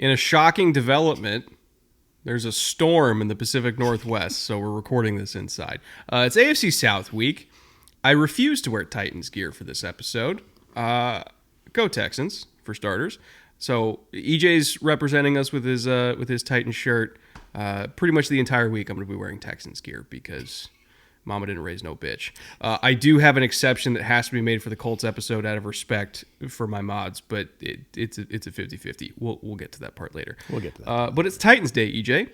In a shocking development, there's a storm in the Pacific Northwest, so we're recording this inside. It's AFC South week. I refuse to wear Titans gear for this episode. Go Texans, for starters. So EJ's representing us with his Titans shirt. Pretty much the entire week I'm going to be wearing Texans gear because Mama didn't raise no bitch. I do have an exception that has to be made for the Colts episode out of respect for my mods, but it's a 50-50. We'll get to that part later. We'll get to that. But it's Titans Day, EJ.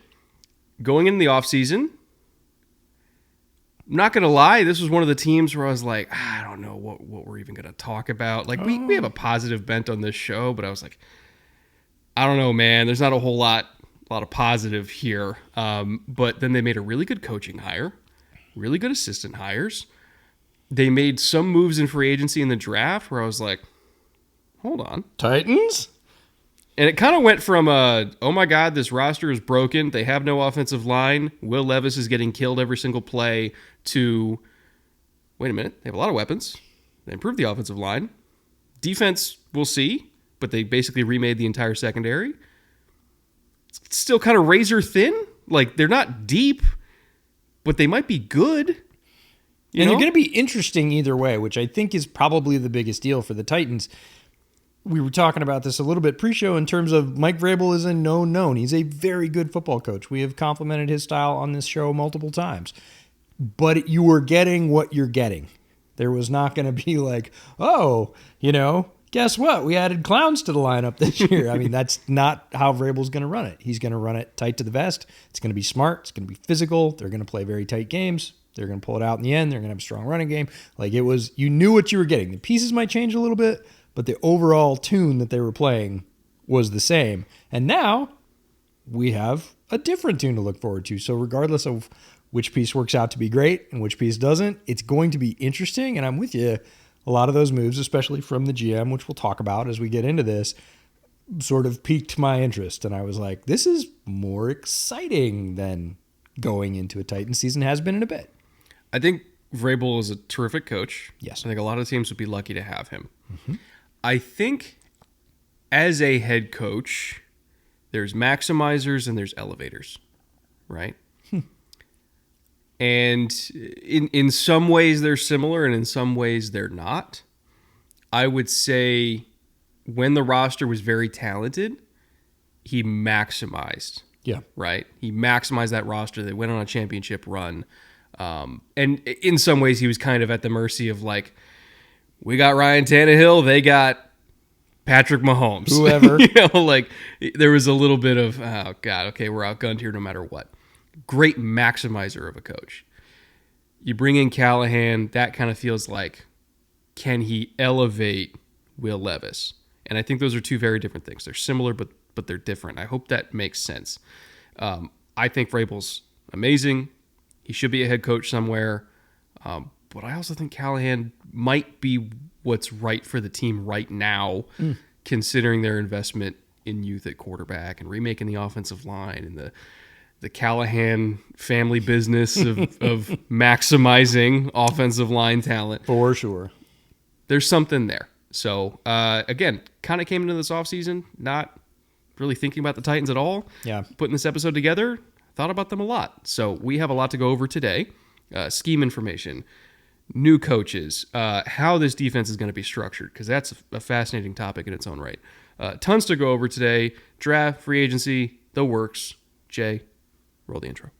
Going in the offseason, I'm not going to lie, this was one of the teams where I was like, I don't know what we're even going to talk about. Like, we have a positive bent on this show, but I was like, I don't know, man. There's not a whole lot of positive here. But then they made a really good coaching hire. Really good assistant hires. They made some moves in free agency in the draft where I was like, hold on. Titans? And it kind of went from, oh my God, this roster is broken. They have no offensive line. Will Levis is getting killed every single play to, wait a minute, they have a lot of weapons. They improved the offensive line. Defense, we'll see, but they basically remade the entire secondary. It's still kind of razor thin. Like, they're not deep, but they might be good. And they're going to be interesting either way, which I think is probably the biggest deal for the Titans. We were talking about this a little bit pre-show in terms of Mike Vrabel is a known. He's a very good football coach. We have complimented his style on this show multiple times. But you were getting what you're getting. There was not going to be like, guess what? We added clowns to the lineup this year. I mean, that's not how Vrabel's going to run it. He's going to run it tight to the vest. It's going to be smart. It's going to be physical. They're going to play very tight games. They're going to pull it out in the end. They're going to have a strong running game. Like, it was, you knew what you were getting. The pieces might change a little bit, but the overall tune that they were playing was the same. And now we have a different tune to look forward to. So regardless of which piece works out to be great and which piece doesn't, it's going to be interesting. And I'm with you. A lot of those moves, especially from the GM, which we'll talk about as we get into this, sort of piqued my interest. And I was like, this is more exciting than going into a Titans season has been in a bit. I think Vrabel is a terrific coach. Yes. I think a lot of teams would be lucky to have him. Mm-hmm. I think as a head coach, there's maximizers and there's elevators, right? And in some ways they're similar and in some ways they're not. I would say when the roster was very talented, he maximized. Yeah. Right? He maximized that roster. They went on a championship run. And in some ways he was kind of at the mercy of like, we got Ryan Tannehill, they got Patrick Mahomes. Whoever. Like there was a little bit of, oh God, okay, we're outgunned here no matter what. Great maximizer of a coach. You bring in Callahan, that kind of feels like, can he elevate Will Levis? And I think those are two very different things. They're similar, but they're different. I hope that makes sense. I think Vrabel's amazing. He should be a head coach somewhere. But I also think Callahan might be what's right for the team right now, considering their investment in youth at quarterback and remaking the offensive line and the Callahan family business of maximizing offensive line talent. For sure. There's something there. So, again, kind of came into this offseason not really thinking about the Titans at all. Yeah. Putting this episode together, thought about them a lot. So we have a lot to go over today. Scheme information, new coaches, how this defense is going to be structured, because that's a fascinating topic in its own right. Tons to go over today. Draft, free agency, the works. Jay, roll the intro.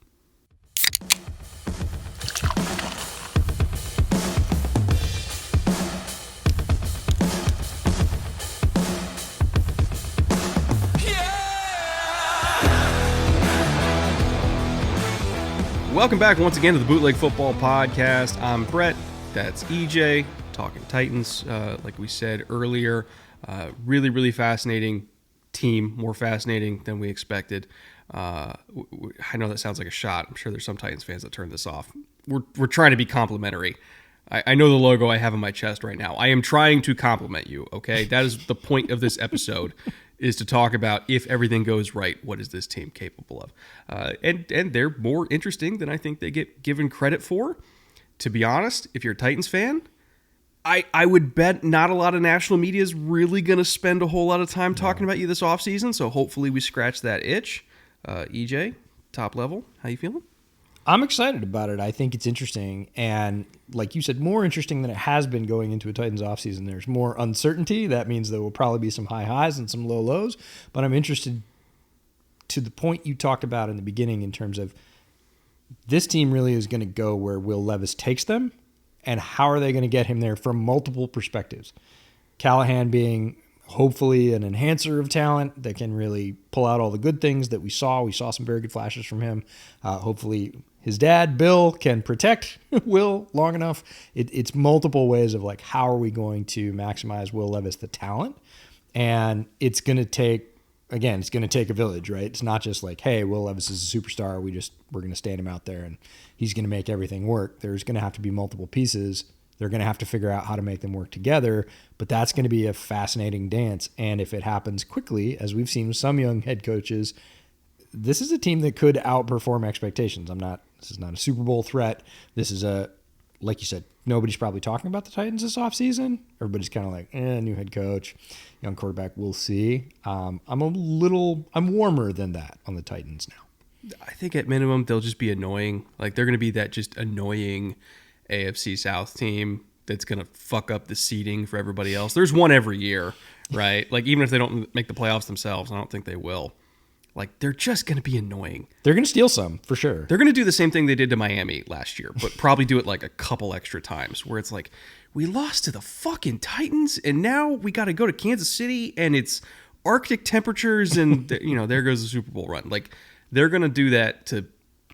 Welcome back once again to the Bootleg Football Podcast. I'm Brett. That's EJ, talking Titans, like we said earlier. Really, really fascinating team, more fascinating than we expected. I know that sounds like a shot. I'm sure there's some Titans fans that turned this off. We're trying to be complimentary. I know the logo I have on my chest right now. I am trying to compliment you, okay? That is the point of this episode, is to talk about, if everything goes right, what is this team capable of? And they're more interesting than I think they get given credit for. To be honest, if you're a Titans fan, I would bet not a lot of national media is really going to spend a whole lot of time talking about you this offseason, so hopefully we scratch that itch. EJ, top level, how you feeling? I'm excited about it. I think it's interesting. And like you said, more interesting than it has been going into a Titans offseason. There's more uncertainty. That means there will probably be some high highs and some low lows. But I'm interested to the point you talked about in the beginning in terms of this team really is going to go where Will Levis takes them. And how are they going to get him there from multiple perspectives? Callahan being hopefully an enhancer of talent that can really pull out all the good things that we saw. We saw some very good flashes from him. Hopefully his dad, Bill, can protect Will long enough. It's multiple ways of like, how are we going to maximize Will Levis, the talent? And it's going to take, again, it's going to take a village, right? It's not just like, hey, Will Levis is a superstar. We're going to stand him out there and he's going to make everything work. There's going to have to be multiple pieces. They're going to have to figure out how to make them work together, but that's going to be a fascinating dance. And if it happens quickly, as we've seen with some young head coaches, this is a team that could outperform expectations. This is not a Super Bowl threat. This is like you said, nobody's probably talking about the Titans this offseason. Everybody's kind of like, new head coach, young quarterback, we'll see. I'm warmer than that on the Titans now. I think at minimum, they'll just be annoying. Like they're going to be that just annoying AFC South team that's going to fuck up the seeding for everybody else. There's one every year, right? Like even if they don't make the playoffs themselves, I don't think they will. Like they're just going to be annoying. They're going to steal some for sure. They're going to do the same thing they did to Miami last year, but probably do it like a couple extra times where it's like, we lost to the fucking Titans and now we got to go to Kansas City and it's Arctic temperatures and there goes the Super Bowl run. Like they're going to do that to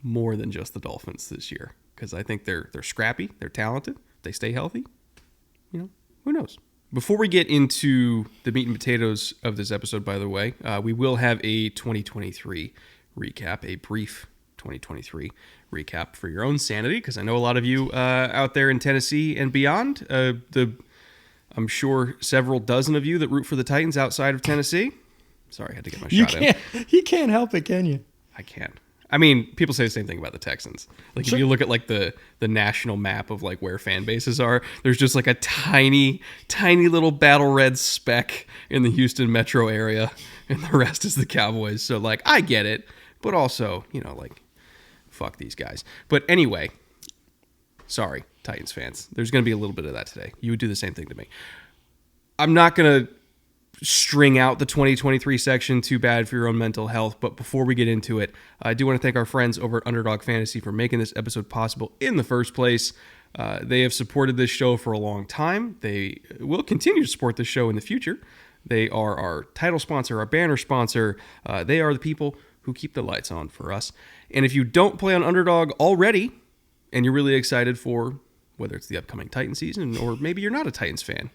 more than just the Dolphins this year. Because I think they're scrappy, they're talented, they stay healthy. Who knows? Before we get into the meat and potatoes of this episode, by the way, we will have a 2023 recap, a brief 2023 recap for your own sanity, because I know a lot of you out there in Tennessee and beyond, I'm sure several dozen of you that root for the Titans outside of Tennessee. Sorry, I had to get my shot in. You can't help it, can you? I can't. I mean, people say the same thing about the Texans. Like, sure. If you look at, like, the national map of, like, where fan bases are, there's just, like, a tiny, tiny little battle red speck in the Houston metro area, and the rest is the Cowboys. So, like, I get it, but also, like, fuck these guys. But anyway, sorry, Titans fans. There's going to be a little bit of that today. You would do the same thing to me. I'm not going to string out the 2023 section, too bad for your own mental health. But before we get into it, I do want to thank our friends over at Underdog Fantasy for making this episode possible in the first place. They have supported this show for a long time. They will continue to support this show in the future. They are our title sponsor, our banner sponsor. They are the people who keep the lights on for us. And if you don't play on Underdog already, and you're really excited for whether it's the upcoming Titan season, or maybe you're not a Titans fan,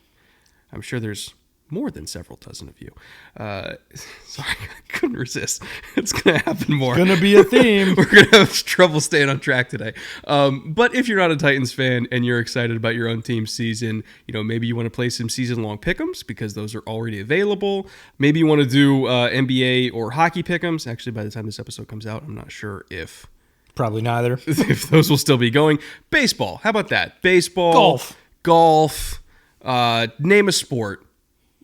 I'm sure there's more than several dozen of you. Sorry, I couldn't resist. It's going to happen more. It's going to be a theme. We're going to have trouble staying on track today. But if you're not a Titans fan and you're excited about your own team's season, maybe you want to play some season-long pick'ems because those are already available. Maybe you want to do NBA or hockey pick'ems. Actually, by the time this episode comes out, I'm not sure if... Probably neither. If those will still be going. Baseball. How about that? Baseball. Golf. Name a sport.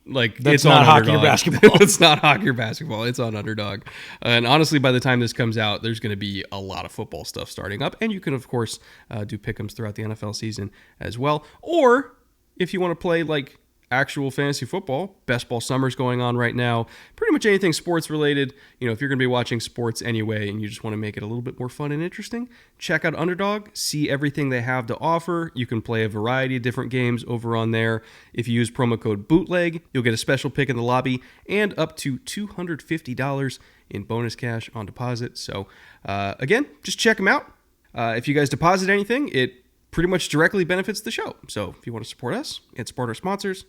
Like, that's it's not on hockey Underdog. or basketball. It's not hockey or basketball. It's on Underdog. And honestly, by the time this comes out, there's going to be a lot of football stuff starting up. And you can, of course, do pick'ems throughout the NFL season as well. Or if you want to play, like, actual fantasy football, best ball summer's going on right now. Pretty much anything sports related. If you're going to be watching sports anyway and you just want to make it a little bit more fun and interesting, check out Underdog. See everything they have to offer. You can play a variety of different games over on there. If you use promo code BOOTLEG, you'll get a special pick in the lobby and up to $250 in bonus cash on deposit. So again, just check them out. If you guys deposit anything, it pretty much directly benefits the show. So if you want to support us and support our sponsors,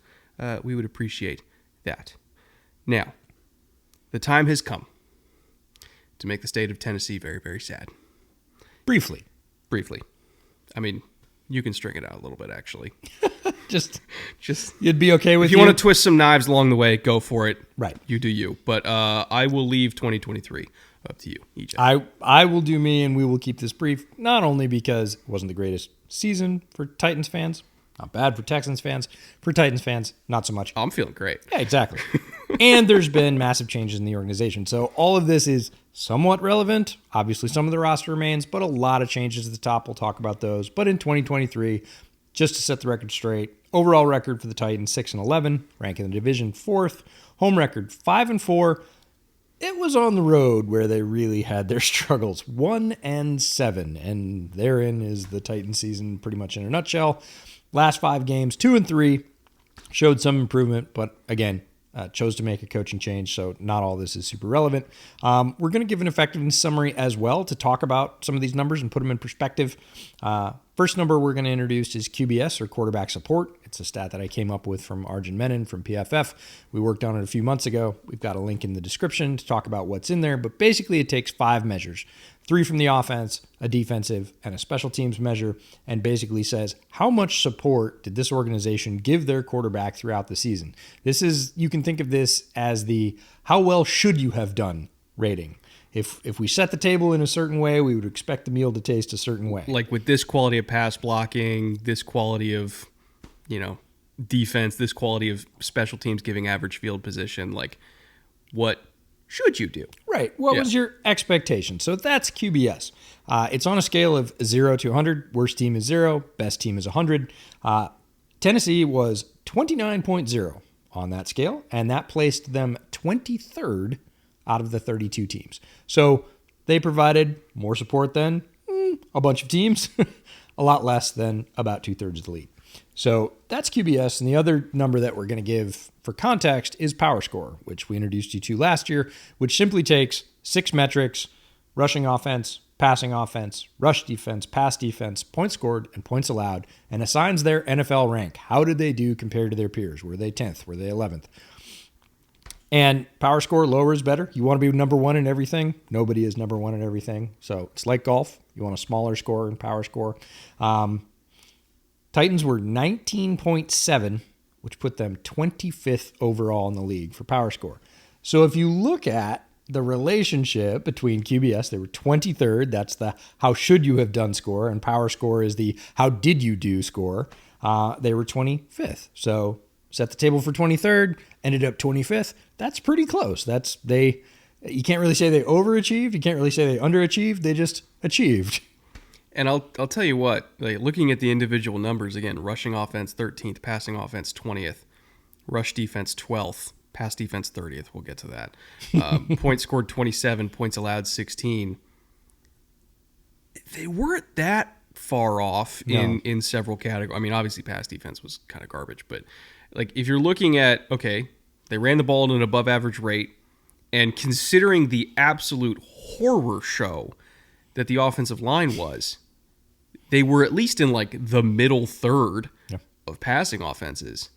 we would appreciate that. Now, the time has come to make the state of Tennessee very, very sad. Briefly. I mean, you can string it out a little bit, actually. just you'd be okay with if you want to twist some knives along the way, go for it. Right. You do you. But I will leave 2023 up to you, EJ. I will do me, and we will keep this brief, not only because it wasn't the greatest season for Titans fans, Not bad for Texans fans. For Titans fans, not so much. I'm feeling great. Yeah, exactly. And there's been massive changes in the organization. So all of this is somewhat relevant. Obviously, some of the roster remains, but a lot of changes at the top. We'll talk about those. But in 2023, just to set the record straight, overall record for the Titans, 6-11, ranking the division 4th. Home record, 5-4. It was on the road where they really had their struggles, 1-7. And therein is the Titans season pretty much in a nutshell. Last 5 games, 2-3, showed some improvement, but again, chose to make a coaching change, so not all this is super relevant. We're going to give an effectiveness summary as well to talk about some of these numbers and put them in perspective. First number we're going to introduce is QBS, or quarterback support. It's a stat that I came up with from Arjun Menon from PFF. We worked on it a few months ago. We've got a link in the description to talk about what's in there, but basically it takes 5 measures. 3 from the offense, a defensive, and a special teams measure, and basically says how much support did this organization give their quarterback throughout the season. This is, you can think of this as the how well should you have done rating. If we set the table in a certain way, we would expect the meal to taste a certain way. Like with this quality of pass blocking, this quality of, defense, this quality of special teams giving average field position, like what should you do? Right. What was your expectation? So that's QBS. It's on a scale of 0 to 100. Worst team is 0. Best team is 100. Tennessee was 29.0 on that scale, and that placed them 23rd out of the 32 teams. So they provided more support than a bunch of teams, a lot less than about 2/3 of the league. So that's QBS. And the other number that we're going to give for context is Power Score, which we introduced you to last year, which simply takes 6 metrics: rushing offense, passing offense, rush defense, pass defense, points scored, and points allowed, and assigns their NFL rank. How did they do compared to their peers? Were they 10th? Were they 11th? And Power Score, lower is better. You want to be number 1 in everything. Nobody is number 1 in everything. So it's like golf. You want a smaller score in Power Score. Titans were 19.7, which put them 25th overall in the league for Power Score. So if you look at the relationship between QBS, they were 23rd. That's the how should you have done score. And Power Score is the how did you do score. They were 25th. So set the table for 23rd, ended up 25th. That's pretty close. You can't really say they overachieved. You can't really say they underachieved. They just achieved. And I'll tell you what, like looking at the individual numbers, again, rushing offense 13th, passing offense 20th, rush defense 12th, pass defense 30th. We'll get to that. Points scored 27, points allowed 16. They weren't that far off in several categories. I mean, obviously pass defense was kind of garbage, but like if you're looking at, okay, they ran the ball at an above average rate, and considering the absolute horror show that the offensive line was, they were at least in like the middle third of passing offenses.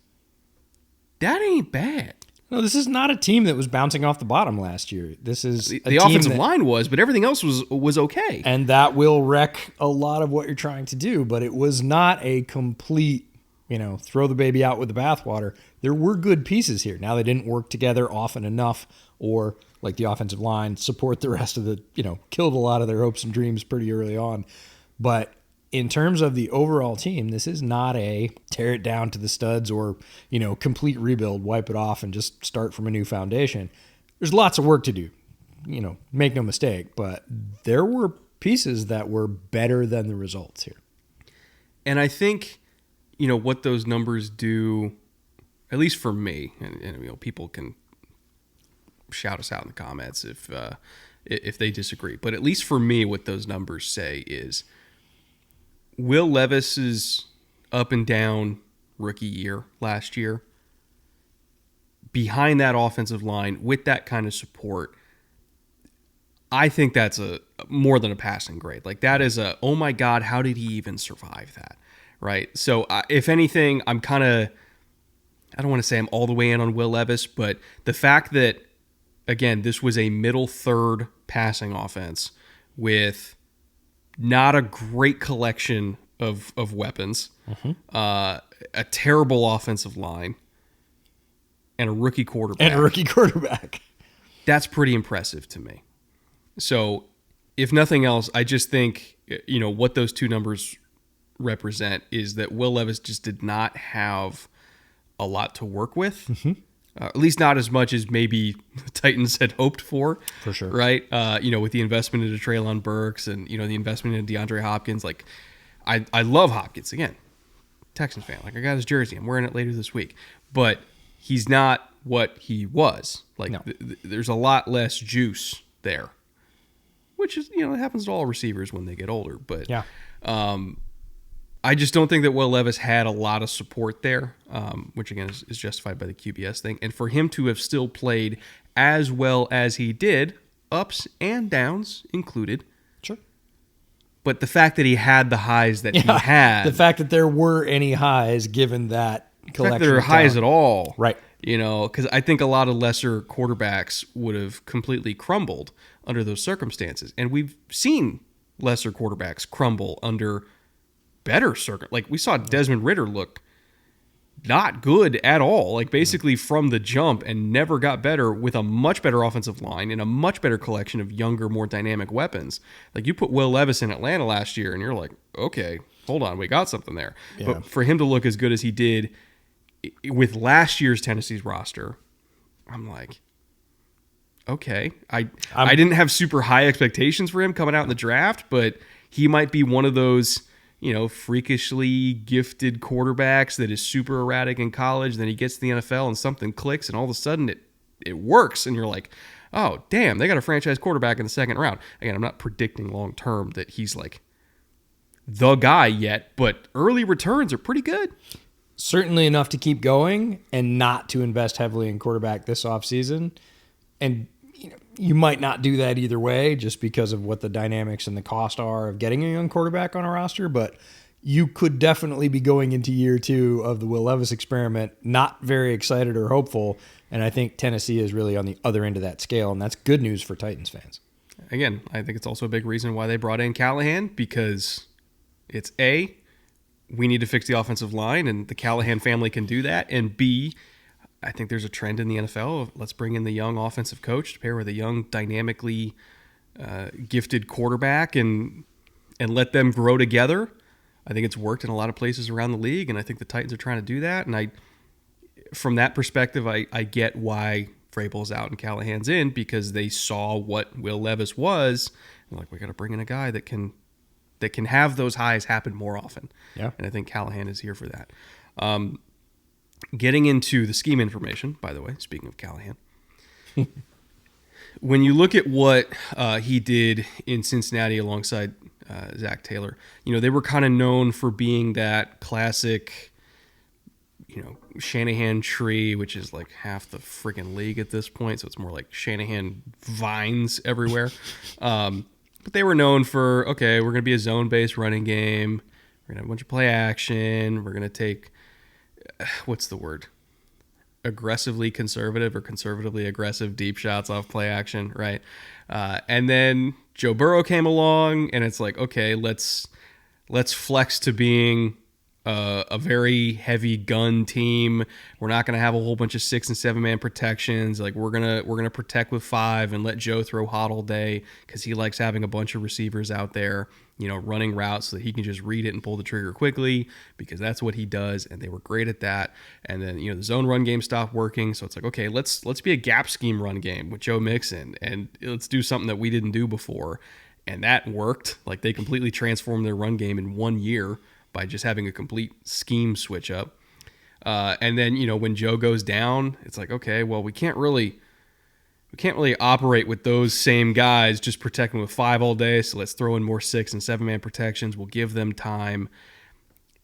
That ain't bad. No, this is not a team that was bouncing off the bottom last year. This is the offensive line was, but everything else was okay. And that will wreck a lot of what you're trying to do, but it was not a complete, throw the baby out with the bathwater. There were good pieces here. Now they didn't work together often enough, or like the offensive line, support the rest of the, killed a lot of their hopes and dreams pretty early on. But in terms of the overall team, this is not a tear it down to the studs or, complete rebuild, wipe it off and just start from a new foundation. There's lots of work to do, make no mistake, but there were pieces that were better than the results here. And I think, what those numbers do, at least for me, and people can shout us out in the comments if they disagree, but at least for me, what those numbers say is Will Levis's up and down rookie year last year, behind that offensive line with that kind of support, I think that's a more than a passing grade. Like that is oh my God, how did he even survive that? Right. So if anything, I don't want to say I'm all the way in on Will Levis, but the fact that, again, this was a middle third passing offense with not a great collection of weapons, a terrible offensive line, and a rookie quarterback. That's pretty impressive to me. So if nothing else, I just think, what those two numbers represent is that Will Levis just did not have a lot to work with. At least not as much as maybe the Titans had hoped for. For sure. Right? With the investment into Treylon Burks and, the investment into DeAndre Hopkins. Like, I love Hopkins. Again, Texans fan. Like, I got his jersey. I'm wearing it later this week. But he's not what he was. Like, No. There's a lot less juice there. Which is, it happens to all receivers when they get older. But Yeah. I just don't think that Will Levis had a lot of support there, which again is justified by the QBS thing. And for him to have still played as well as he did, ups and downs included. Sure. But the fact that he had the highs that he had. The fact that there were any highs given that collection. The fact that there were highs at all. Right. Because I think a lot of lesser quarterbacks would have completely crumbled under those circumstances. And we've seen lesser quarterbacks crumble under better circuit. Like, we saw Desmond Ridder look not good at all, like basically from the jump, and never got better with a much better offensive line and a much better collection of younger, more dynamic weapons. Like, you put Will Levis in Atlanta last year and you're like, okay, hold on, we got something there. Yeah. But for him to look as good as he did with last year's Tennessee's roster, I'm like, okay. I didn't have super high expectations for him coming out in the draft, but he might be one of those, freakishly gifted quarterbacks that is super erratic in college. Then he gets to the NFL and something clicks, and all of a sudden it works. And you're like, oh, damn, they got a franchise quarterback in the second round. Again, I'm not predicting long term that he's like the guy yet, but early returns are pretty good. Certainly enough to keep going and not to invest heavily in quarterback this offseason. And you might not do that either way just because of what the dynamics and the cost are of getting a young quarterback on a roster. But you could definitely be going into year 2 of the Will Levis experiment not very excited or hopeful. And I think Tennessee is really on the other end of that scale. And that's good news for Titans fans. Again, I think it's also a big reason why they brought in Callahan, because it's A, we need to fix the offensive line, and the Callahan family can do that. And B, I think there's a trend in the NFL of let's bring in the young offensive coach to pair with a young, dynamically gifted quarterback and let them grow together. I think it's worked in a lot of places around the league, and I think the Titans are trying to do that. And from that perspective, I get why Vrabel's out and Callahan's in, because they saw what Will Levis was. And like, we got to bring in a guy that can have those highs happen more often. Yeah. And I think Callahan is here for that. Getting into the scheme information, by the way, speaking of Callahan, when you look at what he did in Cincinnati alongside Zach Taylor, they were kind of known for being that classic, Shanahan tree, which is like half the freaking league at this point. So it's more like Shanahan vines everywhere. But they were known for, okay, we're going to be a zone-based running game. We're going to have a bunch of play action. We're going to take, what's the word? Aggressively conservative or conservatively aggressive deep shots off play action, right? And then Joe Burrow came along, and it's like, okay, let's flex to being a very heavy gun team. We're not going to have a whole bunch of 6 and 7 man protections. Like, we're gonna protect with 5 and let Joe throw hot all day because he likes having a bunch of receivers out there, running routes so that he can just read it and pull the trigger quickly, because that's what he does. And they were great at that. And then the zone run game stopped working, so it's like, okay, let's be a gap scheme run game with Joe Mixon, and let's do something that we didn't do before. And that worked. Like, they completely transformed their run game in 1 year by just having a complete scheme switch up. And then, when Joe goes down, it's like, okay, well, we can't really operate with those same guys, just protecting with 5 all day. So let's throw in more 6 and 7 man protections. We'll give them time.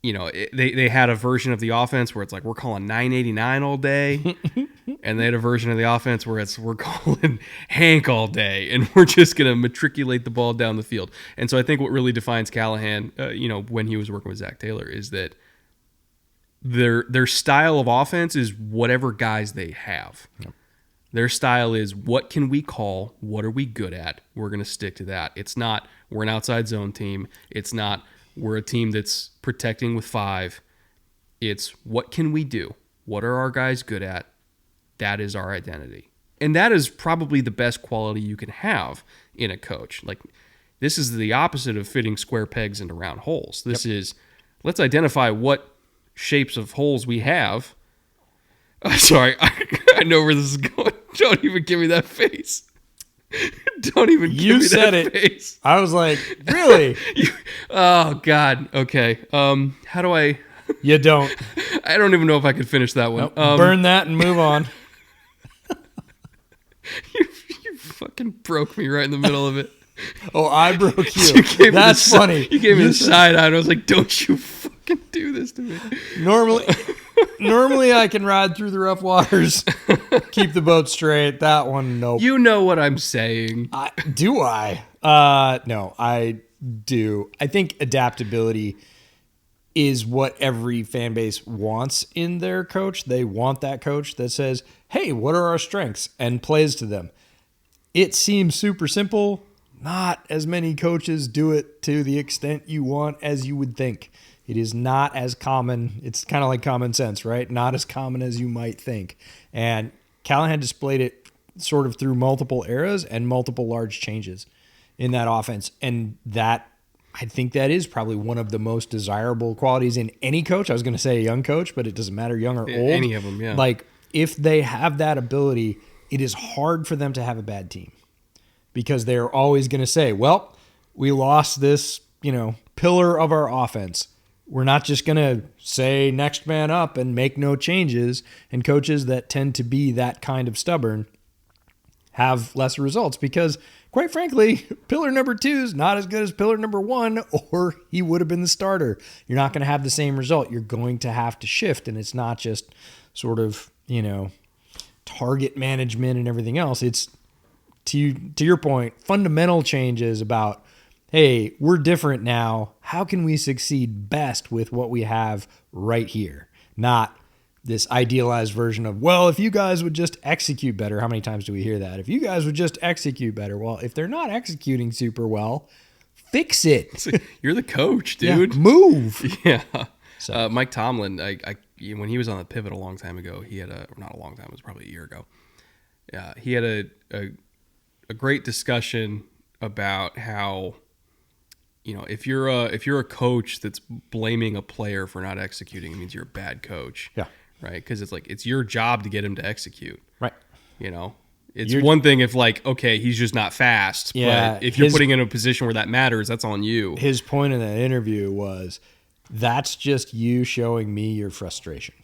They had a version of the offense where it's like, we're calling 989 all day. And they had a version of the offense where we're calling Hank all day, and we're just going to matriculate the ball down the field. And so I think what really defines Callahan, when he was working with Zach Taylor, is that their style of offense is whatever guys they have. Yep. Their style is, what can we call? What are we good at? We're going to stick to that. It's not, we're an outside zone team. It's not, we're a team that's protecting with 5. It's, what can we do? What are our guys good at? That is our identity. And that is probably the best quality you can have in a coach. Like, this is the opposite of fitting square pegs into round holes. This is, let's identify what shapes of holes we have. Sorry, I know where this is going. Don't even give me that face. Don't even give me that face. You said it. I was like, really? Oh, God. Okay. How do I... You don't. I don't even know if I could finish that one. Nope. Burn that and move on. You fucking broke me right in the middle of it. Oh, I broke you. That's funny. You gave me the side eye, and I was like, don't you fucking do this to me. Normally I can ride through the rough waters, keep the boat straight. That one, nope. You know what I'm saying. Do I? No, I do. I think adaptability is what every fan base wants in their coach. They want that coach that says, hey, what are our strengths? And plays to them. It seems super simple. Not as many coaches do it to the extent you want as you would think. It is not as common. It's kind of like common sense, right? Not as common as you might think. And Callahan displayed it sort of through multiple eras and multiple large changes in that offense. And that, I think that is probably one of the most desirable qualities in any coach. I was going to say a young coach, but it doesn't matter, young or old. Any of them, yeah. Like, if they have that ability, it is hard for them to have a bad team. Because they're always going to say, well, we lost this, pillar of our offense. We're not just going to say next man up and make no changes. And coaches that tend to be that kind of stubborn have lesser results because, quite frankly, pillar number 2 is not as good as pillar number 1, or he would have been the starter. You're not going to have the same result. You're going to have to shift, and it's not just sort of, target management and everything else. It's, to your point, fundamental changes about, hey, we're different now. How can we succeed best with what we have right here? Not this idealized version of, well, if you guys would just execute better. How many times do we hear that? If you guys would just execute better. Well, if they're not executing super well, fix it. You're the coach, dude. Yeah, move. Yeah. So. Mike Tomlin, when he was on the Pivot a long time ago, he had not a long time, it was probably a year ago. Yeah, he had a great discussion about how, if you're a coach that's blaming a player for not executing, it means you're a bad coach. Yeah. Right. Because it's your job to get him to execute. Right. It's one thing if okay, he's just not fast. Yeah. But if you're putting in a position where that matters, that's on you. His point in that interview was, that's just you showing me your frustration.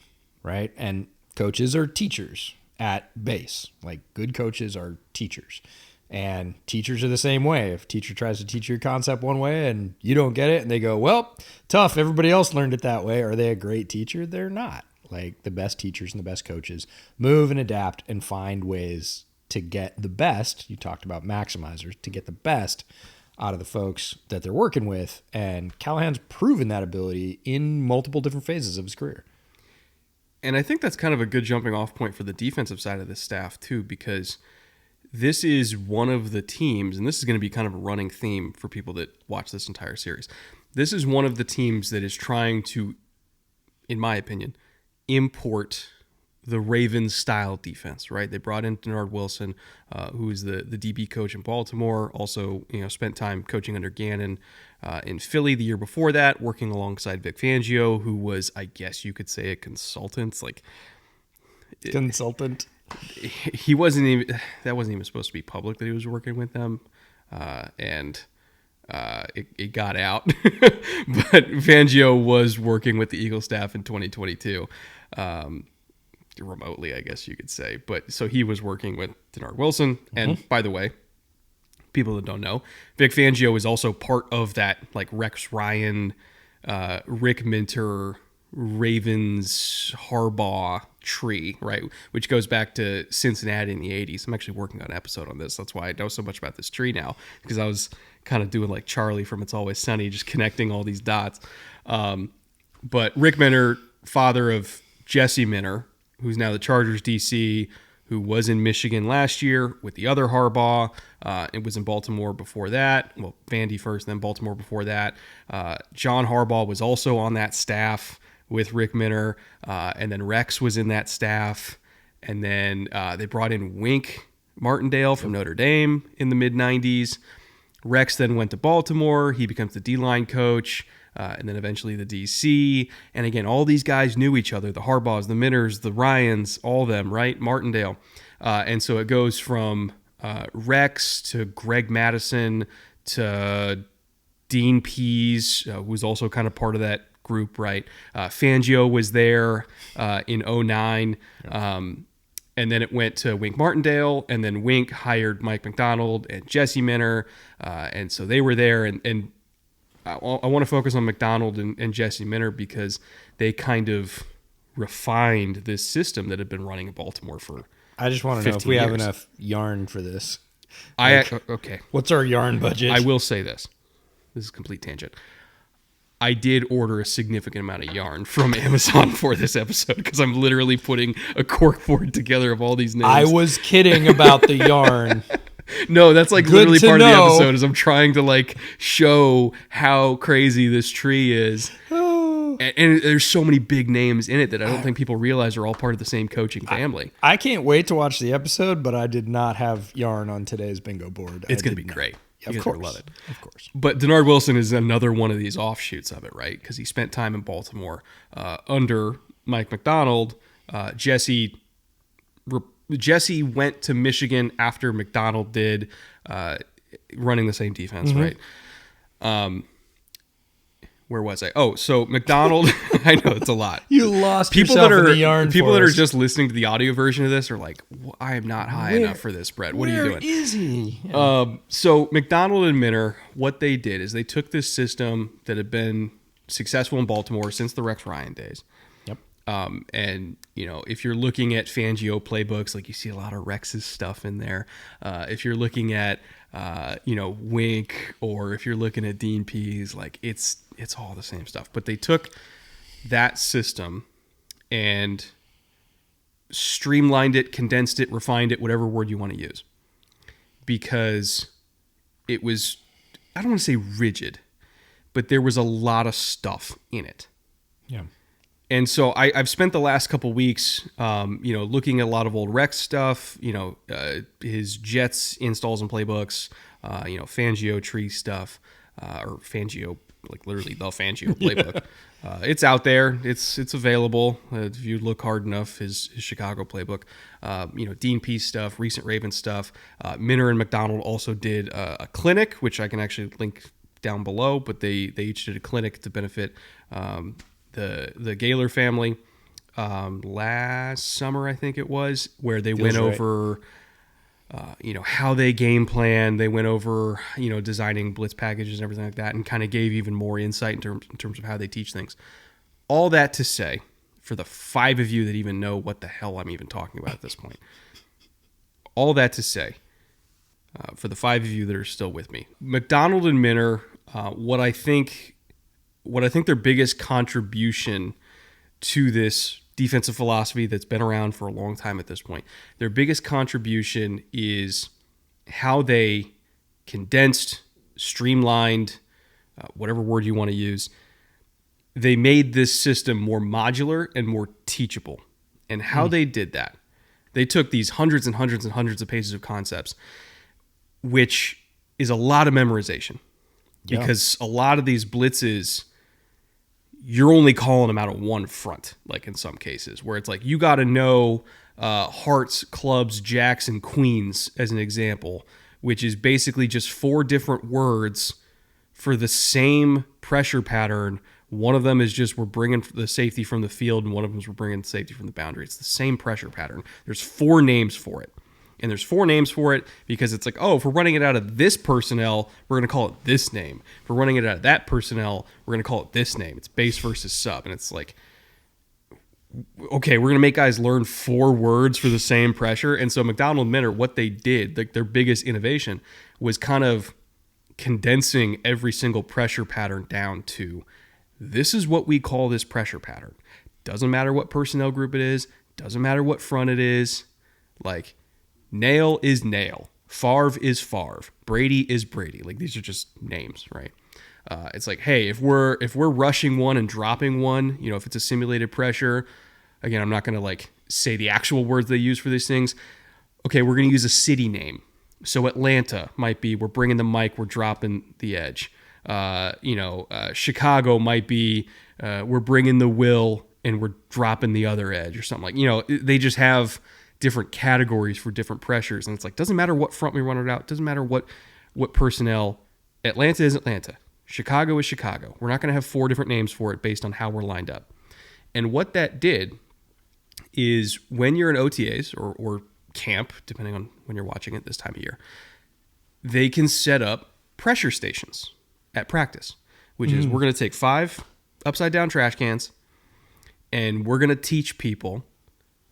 Right. And coaches are teachers at base. Like, good coaches are teachers. And teachers are the same way. If a teacher tries to teach your concept one way and you don't get it and they go, well, tough, everybody else learned it that way, are they a great teacher? They're not. Like, the best teachers and the best coaches move and adapt and find ways to get the best. You talked about maximizers, to get the best out of the folks that they're working with. And Callahan's proven that ability in multiple different phases of his career. And I think that's kind of a good jumping off point for the defensive side of this staff too, because this is one of the teams, and this is going to be kind of a running theme for people that watch this entire series. This is one of the teams that is trying to, in my opinion, import the Ravens-style defense, right? They brought in Denard Wilson, who is the DB coach in Baltimore, also spent time coaching under Gannon in Philly the year before that, working alongside Vic Fangio, who was, I guess you could say, a consultant. Consultant. He wasn't even supposed to be public that he was working with them, and it got out. But Fangio was working with the Eagle staff in 2022, remotely, I guess you could say. But so he was working with Denard Wilson, and by the way, people that don't know, Vic Fangio is also part of that Rex Ryan, Rick Minter, Ravens, Harbaugh tree, right? Which goes back to Cincinnati in the 80s. I'm actually working on an episode on this. That's why I know so much about this tree now, because I was kind of doing like Charlie from It's Always Sunny, just connecting all these dots. But Rick Minter, father of Jesse Minter, who's now the Chargers DC, who was in Michigan last year with the other Harbaugh. It was in Baltimore before that. Well, Vandy first, then Baltimore before that. John Harbaugh was also on that staff with Rick Minter, and then Rex was in that staff. And then they brought in Wink Martindale from Notre Dame in the mid-'90s. Rex then went to Baltimore. He becomes the D-line coach. and then eventually the DC. And again, all these guys knew each other, the Harbaughs, the Minners, the Ryans, all of them, right? Martindale. And so it goes from Rex to Greg Madison to Dean Pease, who was also kind of part of that group, right? Fangio was there in 2009. And then it went to Wink Martindale, and then Wink hired Mike McDonald and Jesse Minner, and so they were there. And I want to focus on McDonald and Jesse Minner because they kind of refined this system that had been running in Baltimore for I just want to know if we have enough yarn for this. Okay. What's our yarn budget? I will say this. This is a complete tangent. I did order a significant amount of yarn from Amazon for this episode because I'm literally putting a corkboard together of all these names. I was kidding about the yarn. No, that's like Good literally to part of the know. episode is I'm trying to like show how crazy this tree is. And there's so many big names in it that I don't think people realize are all part of the same coaching family. I can't wait to watch the episode, but I did not have yarn on today's bingo board. It's going to be great. Of You guys are course. gonna love it. Of course. But Denard Wilson is another one of these offshoots of it, right? Because he spent time in Baltimore under Mike McDonald. Jesse went to Michigan after McDonald did, running the same defense, right? Where was I? Oh, so McDonald. I know it's a lot. You lost People yourself that are in the yarn people that forest. are just listening to the audio version of this are like, I am not high enough for this, Brett. What are you doing? Where is he? So McDonald and Minner, what they did is they took this system that had been successful in Baltimore since the Rex Ryan days. Yep. And, you know, if you're looking at Fangio playbooks, like you see a lot of Rex's stuff in there. If you're looking at, Wink, or if you're looking at Dean Pease, like it's all the same stuff. But they took that system and streamlined it, condensed it, refined it, whatever word you want to use. Because it was, I don't want to say rigid, but there was a lot of stuff in it. Yeah. And so I've spent the last couple weeks, looking at a lot of old Rex stuff, his Jets installs and playbooks, Fangio tree stuff, or Fangio, like literally the Fangio playbook. It's out there. It's available if you look hard enough. His Chicago playbook, Dean Pease stuff, recent Ravens stuff. Minner and McDonald also did a clinic, which I can actually link down below. But they each did a clinic to benefit the Gaylor family last summer, I think it was, where they went over. How they game plan. They went over, designing blitz packages and everything like that, and kind of gave even more insight in terms of how they teach things. All that to say, for the 5 of you that even know what the hell I'm even talking about at this point, all that to say, for the 5 of you that are still with me, McDonald and Minner, what I think their biggest contribution to this defensive philosophy that's been around for a long time at this point. Their biggest contribution is how they condensed, streamlined, whatever word you want to use. They made this system more modular and more teachable. And how they did that, they took these hundreds and hundreds and hundreds of pages of concepts, which is a lot of memorization. Yeah. Because a lot of these blitzes, you're only calling them out of one front, like in some cases, where it's like you got to know hearts, clubs, jacks, and queens as an example, which is basically just 4 different words for the same pressure pattern. One of them is just we're bringing the safety from the field, and one of them is we're bringing the safety from the boundary. It's the same pressure pattern. There's 4 names for it. And there's 4 names for it because it's like, oh, if we're running it out of this personnel, we're going to call it this name. If we're running it out of that personnel, we're going to call it this name. It's base versus sub. And it's like, okay, we're going to make guys learn 4 words for the same pressure. And so McDonald and Minner, what they did, like their biggest innovation was kind of condensing every single pressure pattern down to this is what we call this pressure pattern. Doesn't matter what personnel group it is. Doesn't matter what front it is. Like, Nail is Nail. Favre is Favre. Brady is Brady. Like, these are just names, right? It's like, hey, if we're rushing one and dropping one, if it's a simulated pressure, again, I'm not going to like say the actual words they use for these things. Okay, we're going to use a city name. So Atlanta might be, we're bringing the mic, we're dropping the edge. Chicago might be we're bringing the will and we're dropping the other edge or something like, they just have different categories for different pressures. And it's like, doesn't matter what front we run it out. Doesn't matter what personnel. Atlanta is Atlanta. Chicago is Chicago. We're not going to have 4 different names for it based on how we're lined up. And what that did is when you're in OTAs or camp, depending on when you're watching it this time of year, they can set up pressure stations at practice, which is we're going to take 5 upside down trash cans and we're going to teach people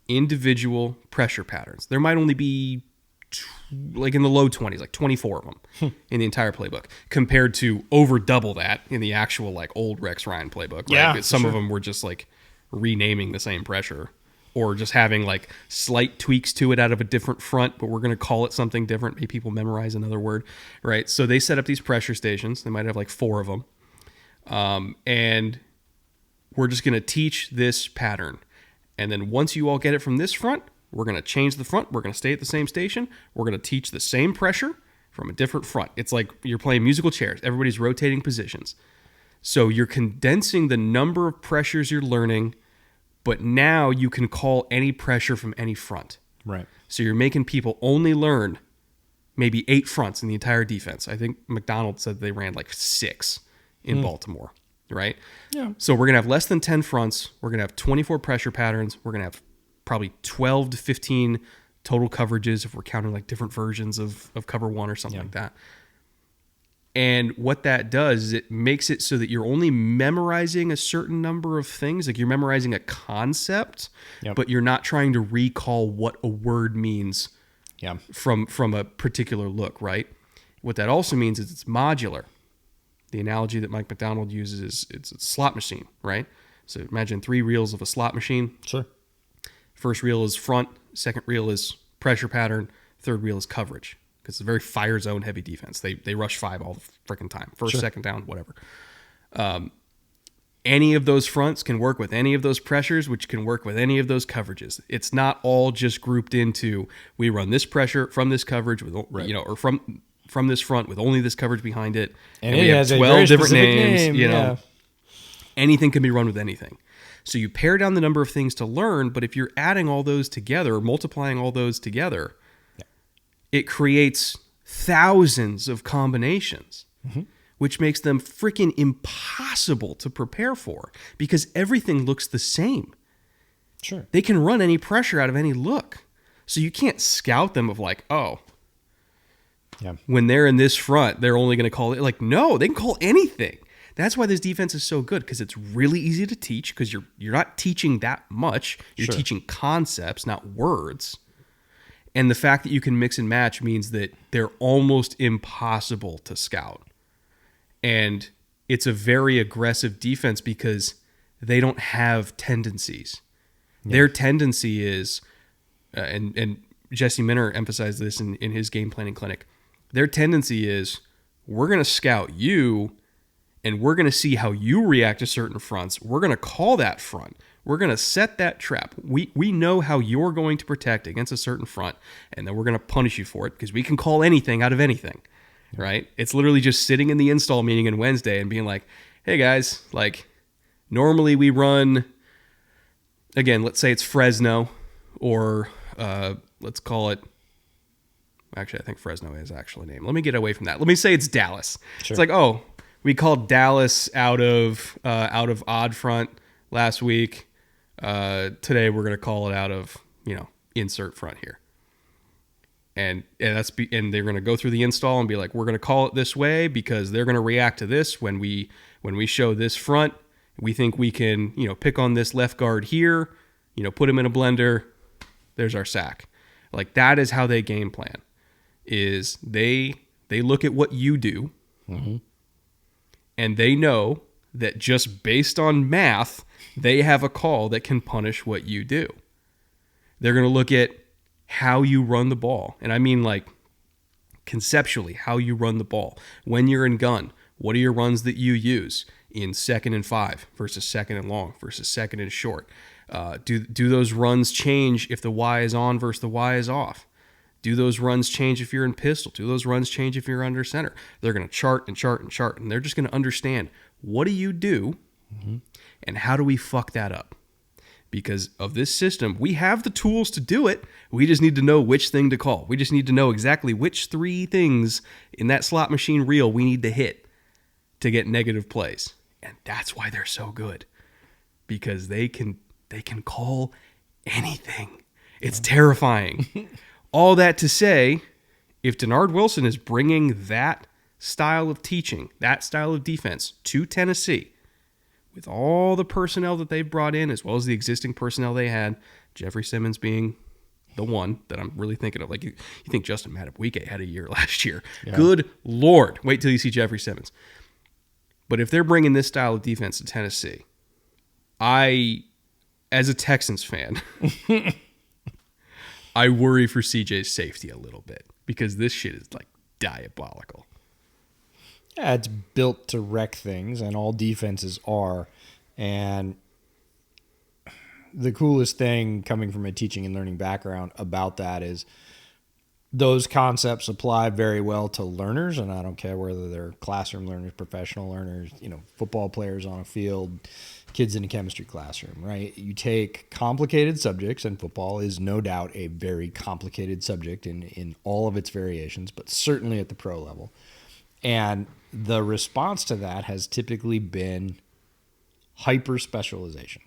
individual pressure patterns. There might only be like in the low 20s, like 24 of them in the entire playbook, compared to over double that in the actual like old Rex Ryan playbook. Right? Yeah, Some of them were just like renaming the same pressure or just having like slight tweaks to it out of a different front, but we're going to call it something different. Maybe people memorize another word, right? So they set up these pressure stations. They might have like 4 of them. And we're just going to teach this pattern. And then once you all get it from this front, we're going to change the front. We're going to stay at the same station. We're going to teach the same pressure from a different front. It's like you're playing musical chairs. Everybody's rotating positions. So you're condensing the number of pressures you're learning, but now you can call any pressure from any front. Right. So you're making people only learn maybe 8 fronts in the entire defense. I think McDonald said they ran like 6 in Baltimore, right? Yeah. So we're going to have less than 10 fronts. We're going to have 24 pressure patterns. We're going to have probably 12 to 15 total coverages if we're counting like different versions of cover 1 or something like that. And what that does is it makes it so that you're only memorizing a certain number of things. Like you're memorizing a concept, but you're not trying to recall what a word means from a particular look, right? What that also means is it's modular. The analogy that Mike McDonald uses is it's a slot machine, right? So imagine 3 reels of a slot machine. Sure. First reel is front, second reel is pressure pattern, third reel is coverage. Because it's a very fire zone heavy defense. They rush 5 all the freaking time. First, second down, whatever. Any of those fronts can work with any of those pressures, which can work with any of those coverages. It's not all just grouped into we run this pressure from this coverage with or from this front with only this coverage behind it. And it has 12 different names. Anything can be run with anything. So you pare down the number of things to learn, but if you're adding all those together, or multiplying all those together, it creates thousands of combinations, which makes them freaking impossible to prepare for because everything looks the same. Sure. They can run any pressure out of any look. So you can't scout them of like, when they're in this front, they're only going to call it. Like, no, they can call anything. That's why this defense is so good, because it's really easy to teach, because you're not teaching that much. You're teaching concepts, not words. And the fact that you can mix and match means that they're almost impossible to scout. And it's a very aggressive defense because they don't have tendencies. Yeah. Their tendency is, and Jesse Minner emphasized this in his game planning clinic, their tendency is, we're going to scout you, and we're going to see how you react to certain fronts. We're going to call that front. We're going to set that trap. We know how you're going to protect against a certain front, and then we're going to punish you for it because we can call anything out of anything, right? It's literally just sitting in the install meeting on Wednesday and being like, hey guys, like normally we run, again, let's say it's Fresno, or let's call it, actually I think Fresno is actually a name. Let me get away from that. Let me say it's Dallas. Sure. It's like, oh, we called Dallas out of odd front last week. Today we're going to call it out of, insert front here. And they're going to go through the install and be like, we're going to call it this way because they're going to react to this when we show this front. We think we can, pick on this left guard here, put him in a blender. There's our sack. Like, that is how they game plan. Is they look at what you do, and they know that just based on math, they have a call that can punish what you do. They're going to look at how you run the ball. And I mean, like, conceptually, how you run the ball. When you're in gun, what are your runs that you use in 2nd and 5 versus 2nd and long versus 2nd and short? Do those runs change if the Y is on versus the Y is off? Do those runs change if you're in pistol? Do those runs change if you're under center? They're going to chart and chart and chart, and they're just going to understand, what do you do, and how do we fuck that up? Because of this system, we have the tools to do it. We just need to know which thing to call. We just need to know exactly which 3 things in that slot machine reel we need to hit to get negative plays. And that's why they're so good, because they can call anything. It's terrifying. All that to say, if Denard Wilson is bringing that style of teaching, that style of defense to Tennessee, with all the personnel that they've brought in, as well as the existing personnel they had, Jeffrey Simmons being the one that I'm really thinking of. Like, you think Justin Madubuike had a year last year. Yeah. Good Lord. Wait till you see Jeffrey Simmons. But if they're bringing this style of defense to Tennessee, I, as a Texans fan... I worry for CJ's safety a little bit, because this shit is like diabolical. Yeah, it's built to wreck things, and all defenses are. And the coolest thing coming from a teaching and learning background about that is those concepts apply very well to learners, and I don't care whether they're classroom learners, professional learners, football players on a field, kids in a chemistry classroom, right? You take complicated subjects, and football is no doubt a very complicated subject in all of its variations, but certainly at the pro level. And the response to that has typically been hyper specialization,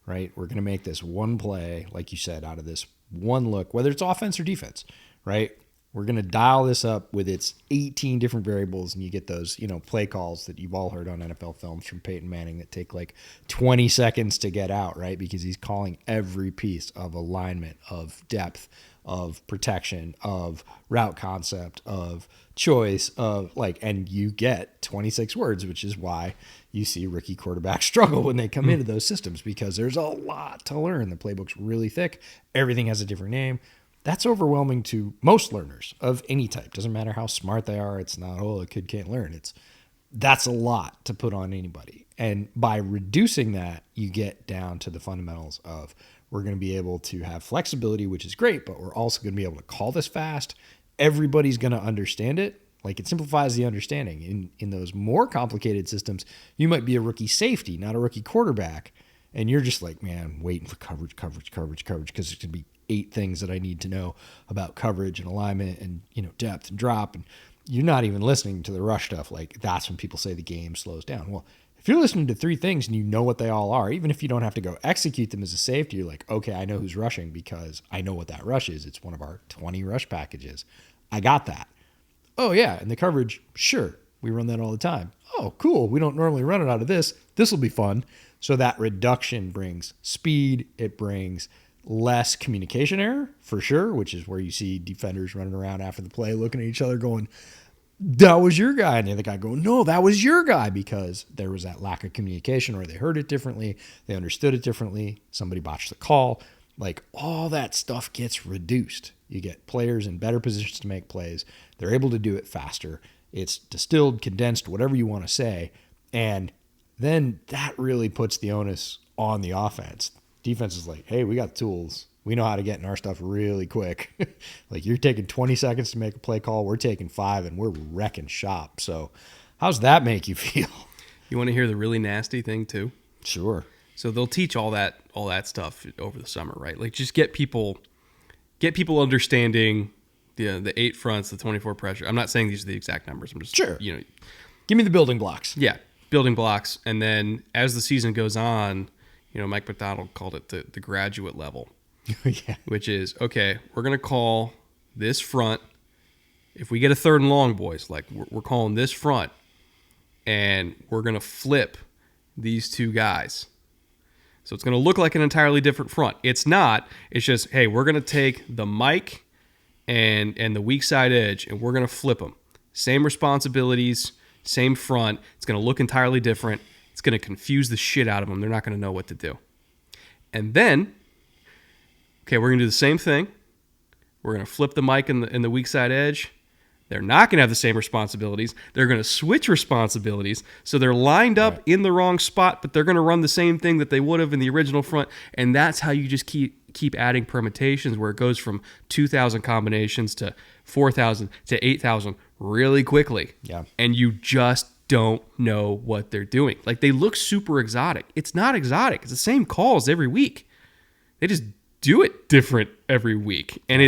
right? We're going to make this one play, like you said, out of this one look, whether it's offense or defense, right? We're going to dial this up with its 18 different variables, and you get those, play calls that you've all heard on NFL films from Peyton Manning that take like 20 seconds to get out, right? Because he's calling every piece of alignment, of depth, of protection, of route concept, of choice, and you get 26 words, which is why you see rookie quarterbacks struggle when they come into those systems, because there's a lot to learn. The playbook's really thick. Everything has a different name. That's overwhelming to most learners of any type. Doesn't matter how smart they are. It's not, a kid can't learn. That's a lot to put on anybody. And by reducing that, you get down to the fundamentals of, we're going to be able to have flexibility, which is great, but we're also going to be able to call this fast. Everybody's going to understand it. Like, it simplifies the understanding. In those more complicated systems, you might be a rookie safety, not a rookie quarterback. And you're just like, man, waiting for coverage, because there's going to be 8 things that I need to know about coverage and alignment and, depth and drop. And you're not even listening to the rush stuff. Like, that's when people say the game slows down. Well, if you're listening to 3 things and you know what they all are, even if you don't have to go execute them as a safety, you're like, okay, I know who's rushing because I know what that rush is. It's one of our 20 rush packages. I got that. Oh yeah. And the coverage, sure. We run that all the time. Oh, cool. We don't normally run it out of this. This will be fun. So that reduction brings speed. It brings less communication error, for sure, which is where you see defenders running around after the play looking at each other going, that was your guy. And the other guy going, no, that was your guy, because there was that lack of communication, or they heard it differently. They understood it differently. Somebody botched the call. Like, all that stuff gets reduced. You get players in better positions to make plays. They're able to do it faster. It's distilled, condensed, whatever you want to say. And then that really puts the onus on the offense. Defense is like, hey, we got tools. We know how to get in our stuff really quick. Like, you're taking 20 seconds to make a play call. We're taking 5, and we're wrecking shop. So how's that make you feel? You want to hear the really nasty thing too? Sure. So they'll teach all that stuff over the summer, right? Like, just get people understanding the 8 fronts, the 24 pressure. I'm not saying these are the exact numbers. I'm just, sure. Give me the building blocks. Yeah, building blocks. And then as the season goes on, Mike McDonald called it the graduate level, yeah. Which is, okay, we're going to call this front. If we get a 3rd and long, boys, like, we're calling this front, and we're going to flip these 2 guys. So it's going to look like an entirely different front. It's not. It's just, hey, we're going to take the Mike and the weak side edge, and we're going to flip them. Same responsibilities, same front. It's going to look entirely different. It's going to confuse the shit out of them. They're not going to know what to do. And then, okay, we're going to do the same thing. We're going to flip the Mike and the weak side edge. They're not going to have the same responsibilities. They're going to switch responsibilities. So they're lined up in the wrong spot, but they're going to run the same thing that they would have in the original front. And that's how you just keep keep adding permutations where it goes from 2,000 combinations to 4,000 to 8,000 really quickly. Yeah. And you just don't know what they're doing. Like, they look super exotic. It's not exotic. It's the same calls every week. They just do it different every week. And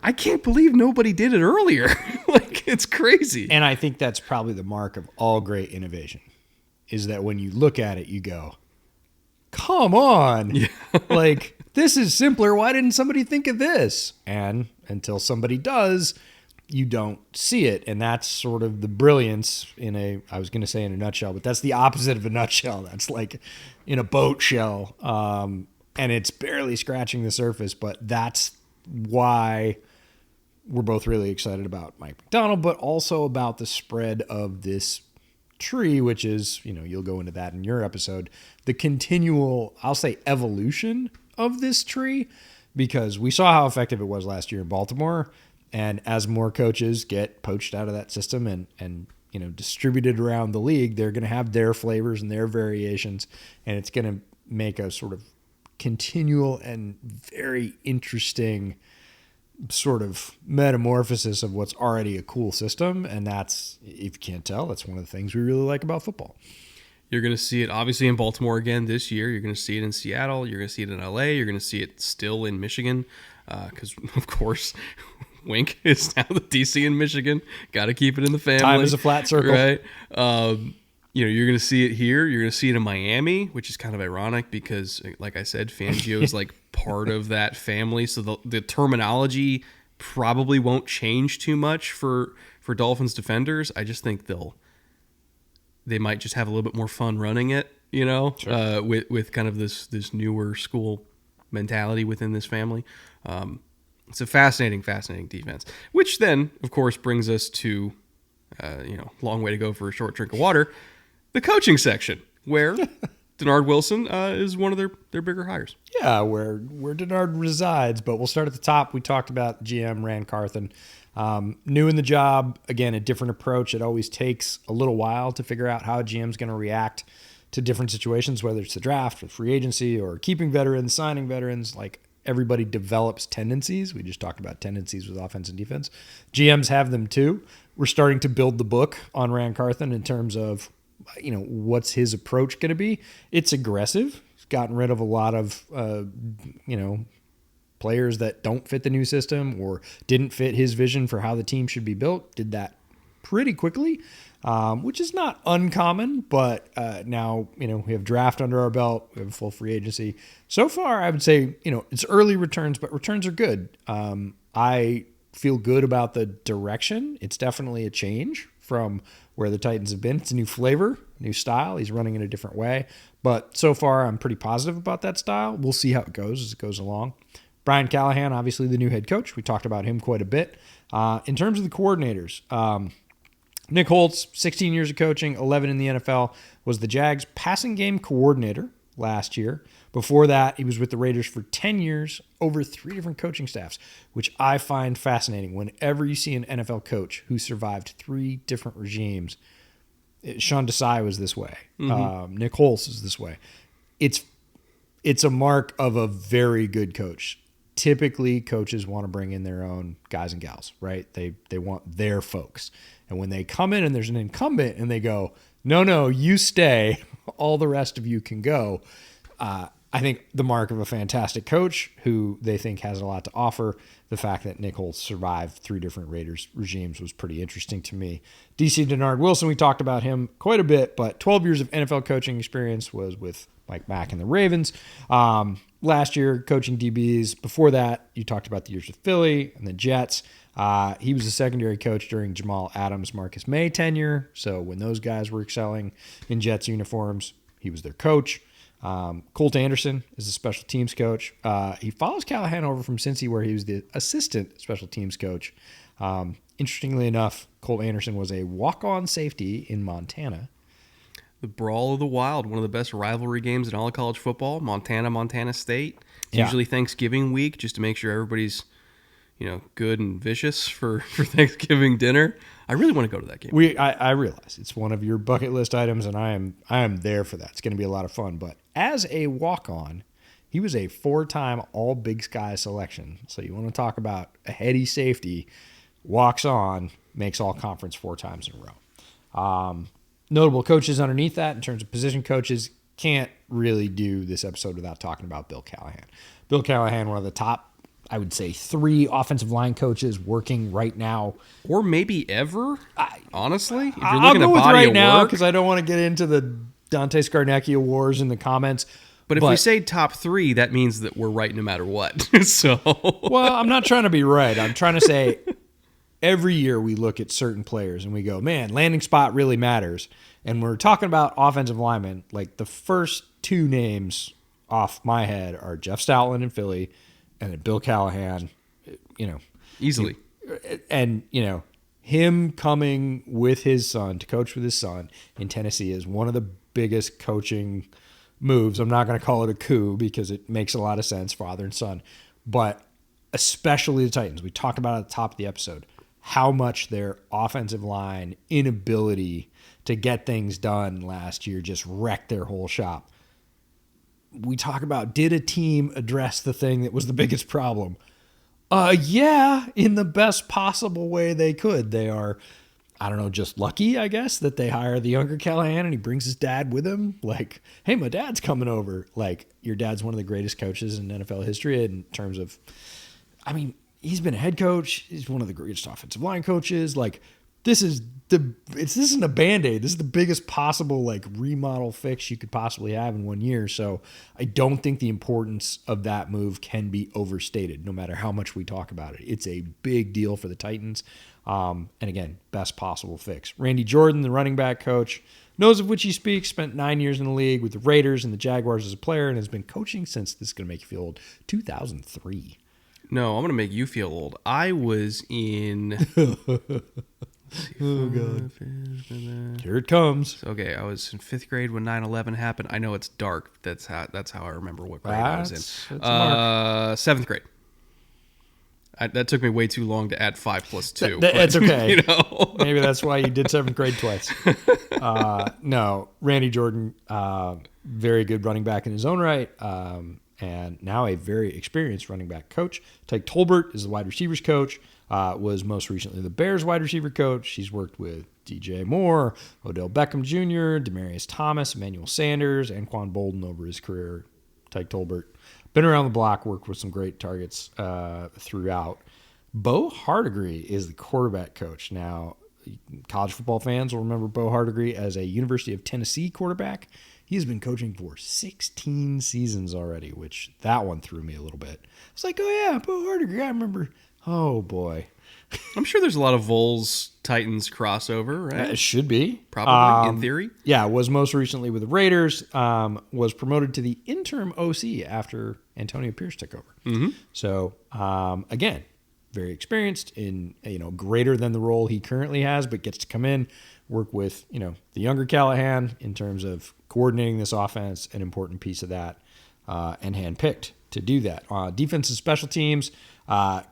I can't believe nobody did it earlier. Like, it's crazy. And I think that's probably the mark of all great innovation, is that when you look at it, you go, come on. Yeah. Like, this is simpler. Why didn't somebody think of this? And until somebody does, you don't see it. And that's sort of the brilliance I was going to say in a nutshell, but that's the opposite of a nutshell. That's like in a boat shell. And it's barely scratching the surface, but that's why we're both really excited about Mike Macdonald, but also about the spread of this tree, which is, you'll go into that in your episode, the continual, I'll say, evolution of this tree, because we saw how effective it was last year in Baltimore. And as more coaches get poached out of that system and distributed around the league, they're going to have their flavors and their variations, and it's going to make a sort of continual and very interesting sort of metamorphosis of what's already a cool system. And that's, if you can't tell, that's one of the things we really like about football. You're going to see it obviously in Baltimore again this year. You're going to see it in Seattle. You're going to see it in LA. You're going to see it still in Michigan because, of course, Wink is now the DC in Michigan. Got to keep it in the family. Time is a flat circle. Right. You're going to see it here. You're going to see it in Miami, which is kind of ironic because, like I said, Fangio is like part of that family. So the terminology probably won't change too much for Dolphins defenders. I just think they might just have a little bit more fun running it, sure. With kind of this newer school mentality within this family. It's a fascinating defense, which then, of course, brings us to, long way to go for a short drink of water, the coaching section, where Denard Wilson is one of their bigger hires. Yeah, where Denard resides, but we'll start at the top. We talked about GM Ran Carthon. New in the job, again, a different approach. It always takes a little while to figure out how a GM's going to react to different situations, whether it's the draft or free agency or keeping veterans, signing veterans. Like, everybody develops tendencies. We just talked about tendencies with offense and defense. GMs have them too. We're starting to build the book on Ran Carthon in terms of, what's his approach going to be. It's aggressive. He's gotten rid of a lot of, players that don't fit the new system or didn't fit his vision for how the team should be built. Did that pretty quickly, which is not uncommon, but now, we have draft under our belt. We have a full free agency. So far, I would say, it's early returns, but returns are good. I feel good about the direction. It's definitely a change from where the Titans have been. It's a new flavor, new style. He's running in a different way. But so far, I'm pretty positive about that style. We'll see how it goes as it goes along. Brian Callahan, obviously the new head coach. We talked about him quite a bit. In terms of the coordinators, Nick Holtz, 16 years of coaching, 11 in the NFL, was the Jags passing game coordinator last year. Before that, he was with the Raiders for 10 years, over 3 different coaching staffs, which I find fascinating. Whenever you see an NFL coach who survived 3 different regimes, Sean Desai was this way. Mm-hmm. Nick Holtz is this way. It's a mark of a very good coach. Typically, coaches want to bring in their own guys and gals, right? They want their folks. And when they come in and there's an incumbent and they go, no, you stay, all the rest of you can go. I think the mark of a fantastic coach who they think has a lot to offer. The fact that Nick Holtz survived 3 different Raiders regimes was pretty interesting to me. DC Denard Wilson, we talked about him quite a bit, but 12 years of NFL coaching experience was with Mike Mack and the Ravens. Last year, coaching DBs. Before that, you talked about the years with Philly and the Jets. He was a secondary coach during Jamal Adams, Marcus May tenure. So when those guys were excelling in Jets uniforms, he was their coach. Colt Anderson is the special teams coach. He follows Callahan over from Cincy, where he was the assistant special teams coach. Interestingly enough, Colt Anderson was a walk-on safety in Montana. The Brawl of the Wild, one of the best rivalry games in all of college football. Montana State. It's usually Thanksgiving week, just to make sure everybody's, good and vicious for Thanksgiving dinner. I really want to go to that game. I realize it's one of your bucket list items, and I am there for that. It's going to be a lot of fun. But as a walk-on, He was a 4-time All Big Sky selection. So you want to talk about a heady safety, walks on, makes all conference 4 times in a row. Notable coaches underneath that in terms of position coaches, can't really do this episode without talking about Bill Callahan. Bill Callahan, one of the top, I would say, 3 offensive line coaches working right now. Or maybe ever, honestly. If you're I'll looking go at with body right of now work. because I don't want to get into the Dante Scarnecchia wars in the comments. But if we say top 3, that means that we're right no matter what. So, well, I'm not trying to be right. I'm trying to say every year we look at certain players and we go, man, landing spot really matters. And we're talking about offensive linemen. Like the first 2 names off my head are Jeff Stoutland in Philly and then Bill Callahan, easily. And, him coming with his son to coach with his son in Tennessee is one of the biggest coaching moves. I'm not going to call it a coup because it makes a lot of sense, father and son. But especially the Titans, we talked about at the top of the episode, how much their offensive line inability to get things done last year just wrecked their whole shop. We talk about, did a team address the thing that was the biggest problem? Yeah, in the best possible way they could. They are, I don't know, just lucky, I guess, that they hire the younger Callahan and he brings his dad with him. Like, hey, my dad's coming over. Like, your dad's one of the greatest coaches in NFL history in terms of, I mean, he's been a head coach. He's one of the greatest offensive line coaches. Like, this isn't a Band-Aid. This is the biggest possible like remodel fix you could possibly have in 1 year. So I don't think the importance of that move can be overstated, no matter how much we talk about it. It's a big deal for the Titans. And again, best possible fix. Randy Jordan, the running back coach, knows of which he speaks, spent 9 years in the league with the Raiders and the Jaguars as a player, and has been coaching since, this is going to make you feel old, 2003. No, I'm going to make you feel old. I was in... Oh, God. Here it comes. Okay, I was in 5th grade when 9/11 happened. I know it's dark. That's how I remember what grade I was in. 7th grade. That took me way too long to add 5 plus 2. That's okay. Maybe that's why you did 7th grade twice. No, Randy Jordan, very good running back in his own right, and now a very experienced running back coach. Tyke Tolbert is the wide receivers coach. Was most recently the Bears wide receiver coach. He's worked with DJ Moore, Odell Beckham Jr., Demaryius Thomas, Emmanuel Sanders, and Anquan Bolden over his career. Tyke Tolbert. Been around the block, worked with some great targets throughout. Bo Hardegree is the quarterback coach. Now, college football fans will remember Bo Hardegree as a University of Tennessee quarterback. He has been coaching for 16 seasons already, which that one threw me a little bit. It's like, oh yeah, Bo Hardegree, I remember. Oh, boy. I'm sure there's a lot of Vols-Titans crossover, right? It should be. Probably, in theory. Yeah, was most recently with the Raiders, was promoted to the interim OC after Antonio Pierce took over. Mm-hmm. So, again, very experienced in, greater than the role he currently has, but gets to come in, work with, the younger Callahan in terms of coordinating this offense, an important piece of that, and handpicked to do that. Defense and special teams,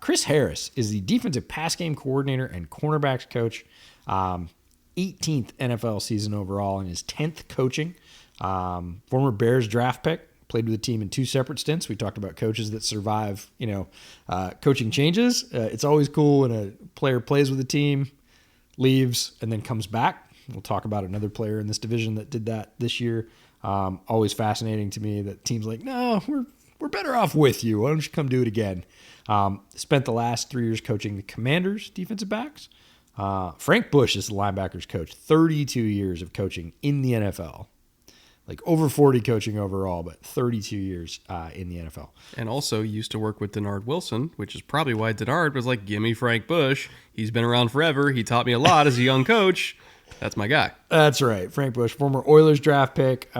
Chris Harris is the defensive pass game coordinator and cornerbacks coach. 18th NFL season overall and his 10th coaching. Former Bears draft pick, played with the team in 2 separate stints. We talked about coaches that survive, coaching changes. It's always cool when a player plays with a team, leaves, and then comes back. We'll talk about another player in this division that did that this year. Always fascinating to me that teams like, no, we're better off with you. Why don't you come do it again? Spent the last 3 years coaching the Commanders defensive backs. Frank Bush is the linebackers coach. 32 years of coaching in the NFL. Like over 40 coaching overall, but 32 years in the NFL. And also used to work with Denard Wilson, which is probably why Denard was like, give me Frank Bush. He's been around forever. He taught me a lot as a young coach. That's my guy. That's right. Frank Bush, former Oilers draft pick.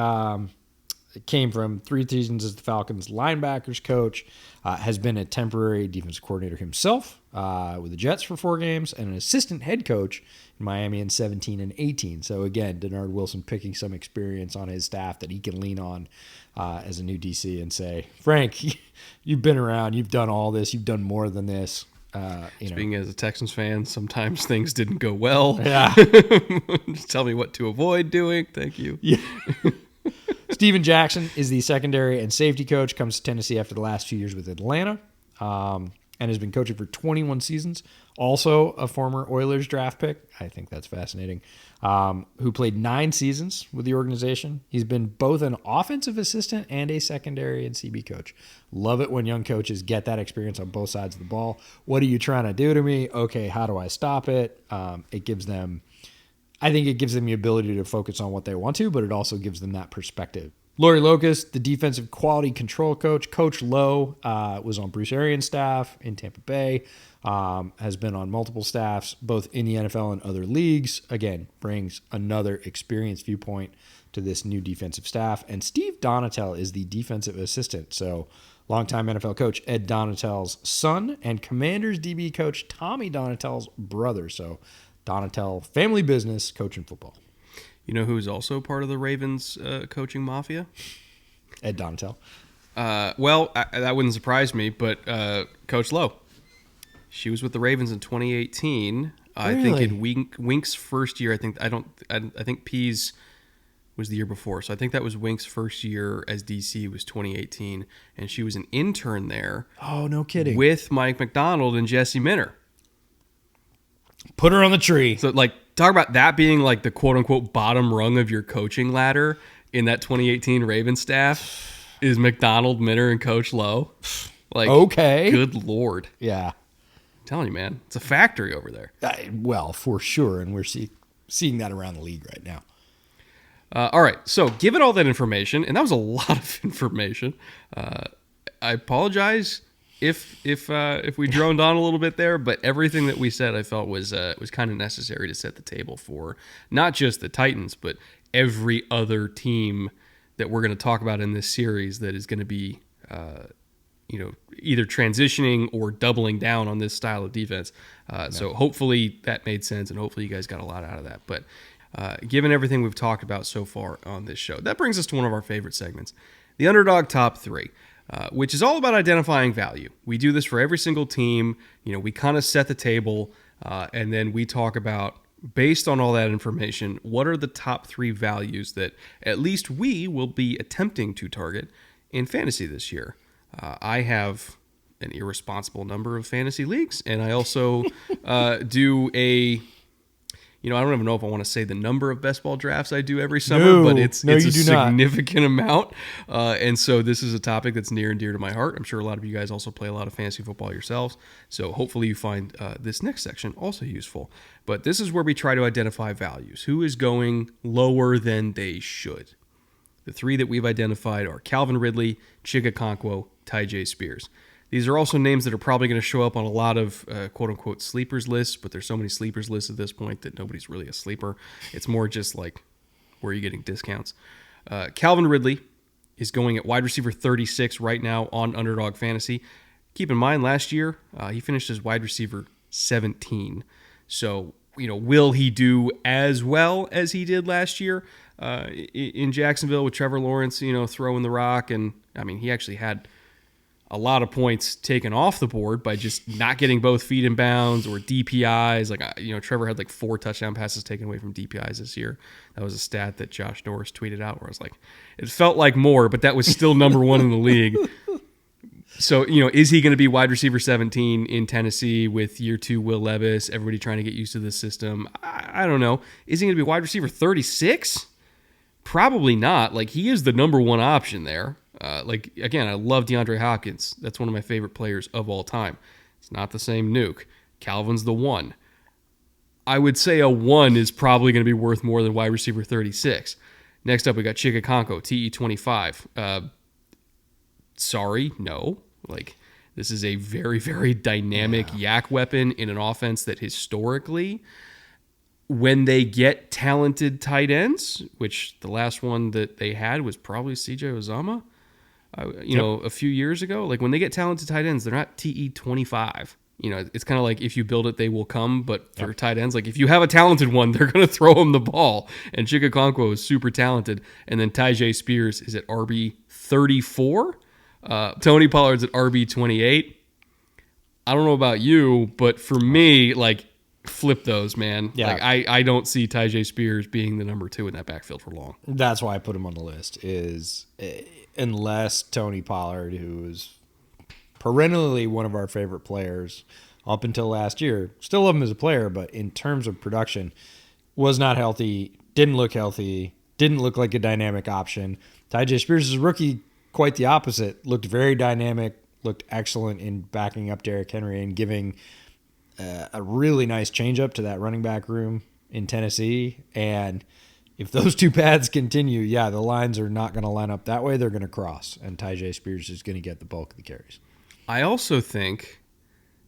Came from 3 seasons as the Falcons linebackers coach, has been a temporary defensive coordinator himself with the Jets for 4 games, and an assistant head coach in Miami in 17 and 18. So again, Denard Wilson picking some experience on his staff that he can lean on as a new DC and say, Frank, you've been around, you've done all this, you've done more than this. Speaking as a Texans fan, sometimes things didn't go well. Yeah. Just tell me what to avoid doing. Thank you. Yeah. Steven Jackson is the secondary and safety coach, comes to Tennessee after the last few years with Atlanta, and has been coaching for 21 seasons. Also a former Oilers draft pick. I think that's fascinating. Who played 9 seasons with the organization. He's been both an offensive assistant and a secondary and CB coach. Love it when young coaches get that experience on both sides of the ball. What are you trying to do to me? Okay, how do I stop it? It gives them, I think it gives them the ability to focus on what they want to, but it also gives them that perspective. Lori Locust, the defensive quality control coach. Coach Lowe was on Bruce Arians' staff in Tampa Bay, has been on multiple staffs, both in the NFL and other leagues. Again, brings another experienced viewpoint to this new defensive staff. And Steve Donatel is the defensive assistant. So longtime NFL coach Ed Donatel's son and Commanders DB coach Tommy Donatel's brother. So Donatel, family business, coaching football. You know who's also part of the Ravens coaching mafia? Ed Donatel. Well, that wouldn't surprise me, but Coach Lowe. She was with the Ravens in 2018. I think in Wink's first year. I think Pease was the year before. So I think that was Wink's first year as DC was 2018, and she was an intern there. Oh, no kidding. With Mike McDonald and Jesse Minter. Put her on the tree. So, like, talk about that being like the quote-unquote bottom rung of your coaching ladder in that 2018 Ravens staff is McDonald, Minter, and Coach Lowe. Like, okay. Good Lord. Yeah. I'm telling you, man. It's a factory over there. Well, for sure, and we're seeing that around the league right now. All right, so given all that information, and that was a lot of information, I apologize if we droned on a little bit there, but everything that we said I felt was kind of necessary to set the table for not just the Titans, but every other team that we're going to talk about in this series that is going to be either transitioning or doubling down on this style of defense. So hopefully that made sense, and hopefully you guys got a lot out of that. But given everything we've talked about so far on this show, that brings us to one of our favorite segments, the Underdog Top 3. Which is all about identifying value. We do this for every single team. We kind of set the table, and then we talk about, based on all that information, what are the top 3 values that at least we will be attempting to target in fantasy this year. I have an irresponsible number of fantasy leagues, and I also do a... I don't even know if I want to say the number of best ball drafts I do every summer, but it's a significant amount. And so this is a topic that's near and dear to my heart. I'm sure a lot of you guys also play a lot of fantasy football yourselves. So hopefully you find this next section also useful. But this is where we try to identify values. Who is going lower than they should? The 3 that we've identified are Calvin Ridley, Chig Okonkwo, Tyjae Spears. These are also names that are probably going to show up on a lot of quote-unquote sleepers lists, but there's so many sleepers lists at this point that nobody's really a sleeper. It's more just like, where are you getting discounts? Calvin Ridley is going at wide receiver 36 right now on Underdog Fantasy. Keep in mind, last year, he finished as wide receiver 17. So, will he do as well as he did last year in Jacksonville with Trevor Lawrence, throwing the rock? And, he actually had a lot of points taken off the board by just not getting both feet in bounds or DPIs. Like, Trevor had like 4 touchdown passes taken away from DPIs this year. That was a stat that Josh Norris tweeted out where I was like, it felt like more, but that was still number 1 in the league. So, is he going to be wide receiver 17 in Tennessee with year 2 Will Levis, everybody trying to get used to the system? I don't know. Is he going to be wide receiver 36? Probably not. Like, he is the number 1 option there. Again, I love DeAndre Hopkins. That's one of my favorite players of all time. It's not the same nuke. Calvin's the 1. I would say a 1 is probably going to be worth more than wide receiver 36. Next up, we got Chig Okonkwo, TE25. Sorry, no. This is a very, very dynamic yak weapon in an offense that historically, when they get talented tight ends, which the last one that they had was probably CJ Uzomah, a few years ago. Like, when they get talented tight ends, they're not TE25. It's kind of like if you build it, they will come. But for tight ends, like if you have a talented one, they're going to throw him the ball. And Chig Okonkwo is super talented. And then Tyjae Spears is at RB 34. Tony Pollard's at RB 28. I don't know about you, but for me, like, flip those, man. Yeah. Like I don't see Tyjae Spears being the number 2 in that backfield for long. That's why I put him on the list. Is unless Tony Pollard, who is perennially one of our favorite players up until last year, still love him as a player, but in terms of production, was not healthy, didn't look healthy, didn't look like a dynamic option. Tyjae Spears' rookie, quite the opposite, looked very dynamic, looked excellent in backing up Derrick Henry and giving a really nice changeup to that running back room in Tennessee. And if those two paths continue, yeah, the lines are not going to line up that way. They're going to cross, and Tyjae Spears is going to get the bulk of the carries. I also think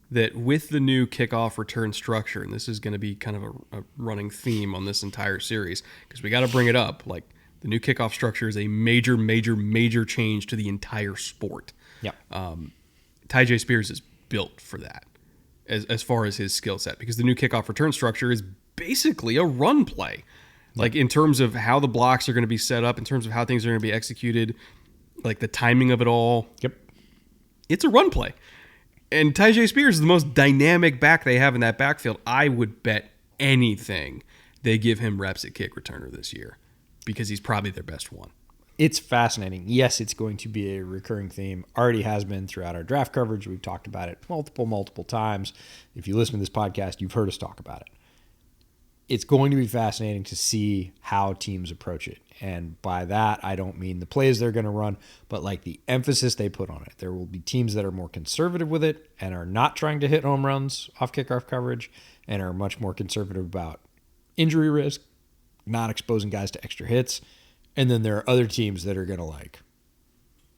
that with the new kickoff return structure, and this is going to be kind of a running theme on this entire series, because we got to bring it up, like the new kickoff structure is a major, major, major change to the entire sport. Yeah. Tyjae Spears is built for that as far as his skill set, because the new kickoff return structure is basically a run play. Like in terms of how the blocks are going to be set up, in terms of how things are going to be executed, like the timing of it all. Yep. It's a run play. And Tyjae Spears is the most dynamic back they have in that backfield. I would bet anything they give him reps at kick returner this year, because he's probably their best one. It's fascinating. Yes, it's going to be a recurring theme. Already has been throughout our draft coverage. We've talked about it multiple times. If you listen to this podcast, you've heard us talk about it. It's going to be fascinating to see how teams approach it. And by that, I don't mean the plays they're going to run, but like the emphasis they put on it. There will be teams that are more conservative with it and are not trying to hit home runs off kickoff coverage and are much more conservative about injury risk, not exposing guys to extra hits. And then there are other teams that are going to like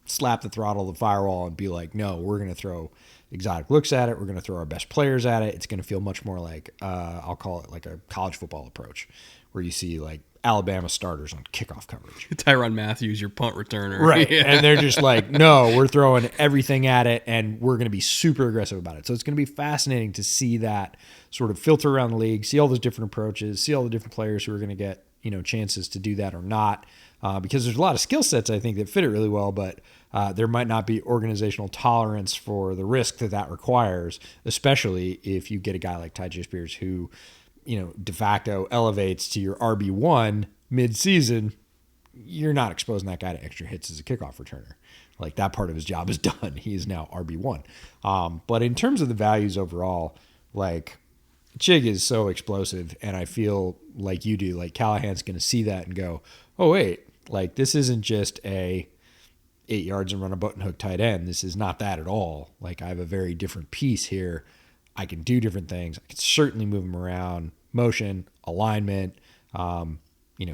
slap the throttle of the firewall and be like, no, we're going to throw exotic looks at it. We're going to throw our best players at it. It's going to feel much more like, I'll call it like a college football approach, where you see like Alabama starters on kickoff coverage. Tyrann Mathieu, your punt returner. Right. Yeah. And they're just like, no, we're throwing everything at it and we're going to be super aggressive about it. So it's going to be fascinating to see that sort of filter around the league, see all those different approaches, see all the different players who are going to get, chances to do that or not. Because there's a lot of skill sets, I think, that fit it really well, but there might not be organizational tolerance for the risk that requires, especially if you get a guy like Tyjae Spears who, de facto elevates to your RB1 mid-season. You're not exposing that guy to extra hits as a kickoff returner. Like, that part of his job is done. He is now RB1. But in terms of the values overall, like, Chig is so explosive, and I feel like you do. Like, Callahan's going to see that and go, oh, wait, like, this isn't just a 8 yards and run a button hook tight end. This is not that at all. Like, I have a very different piece here. I can do different things. I can certainly move him around, motion, alignment.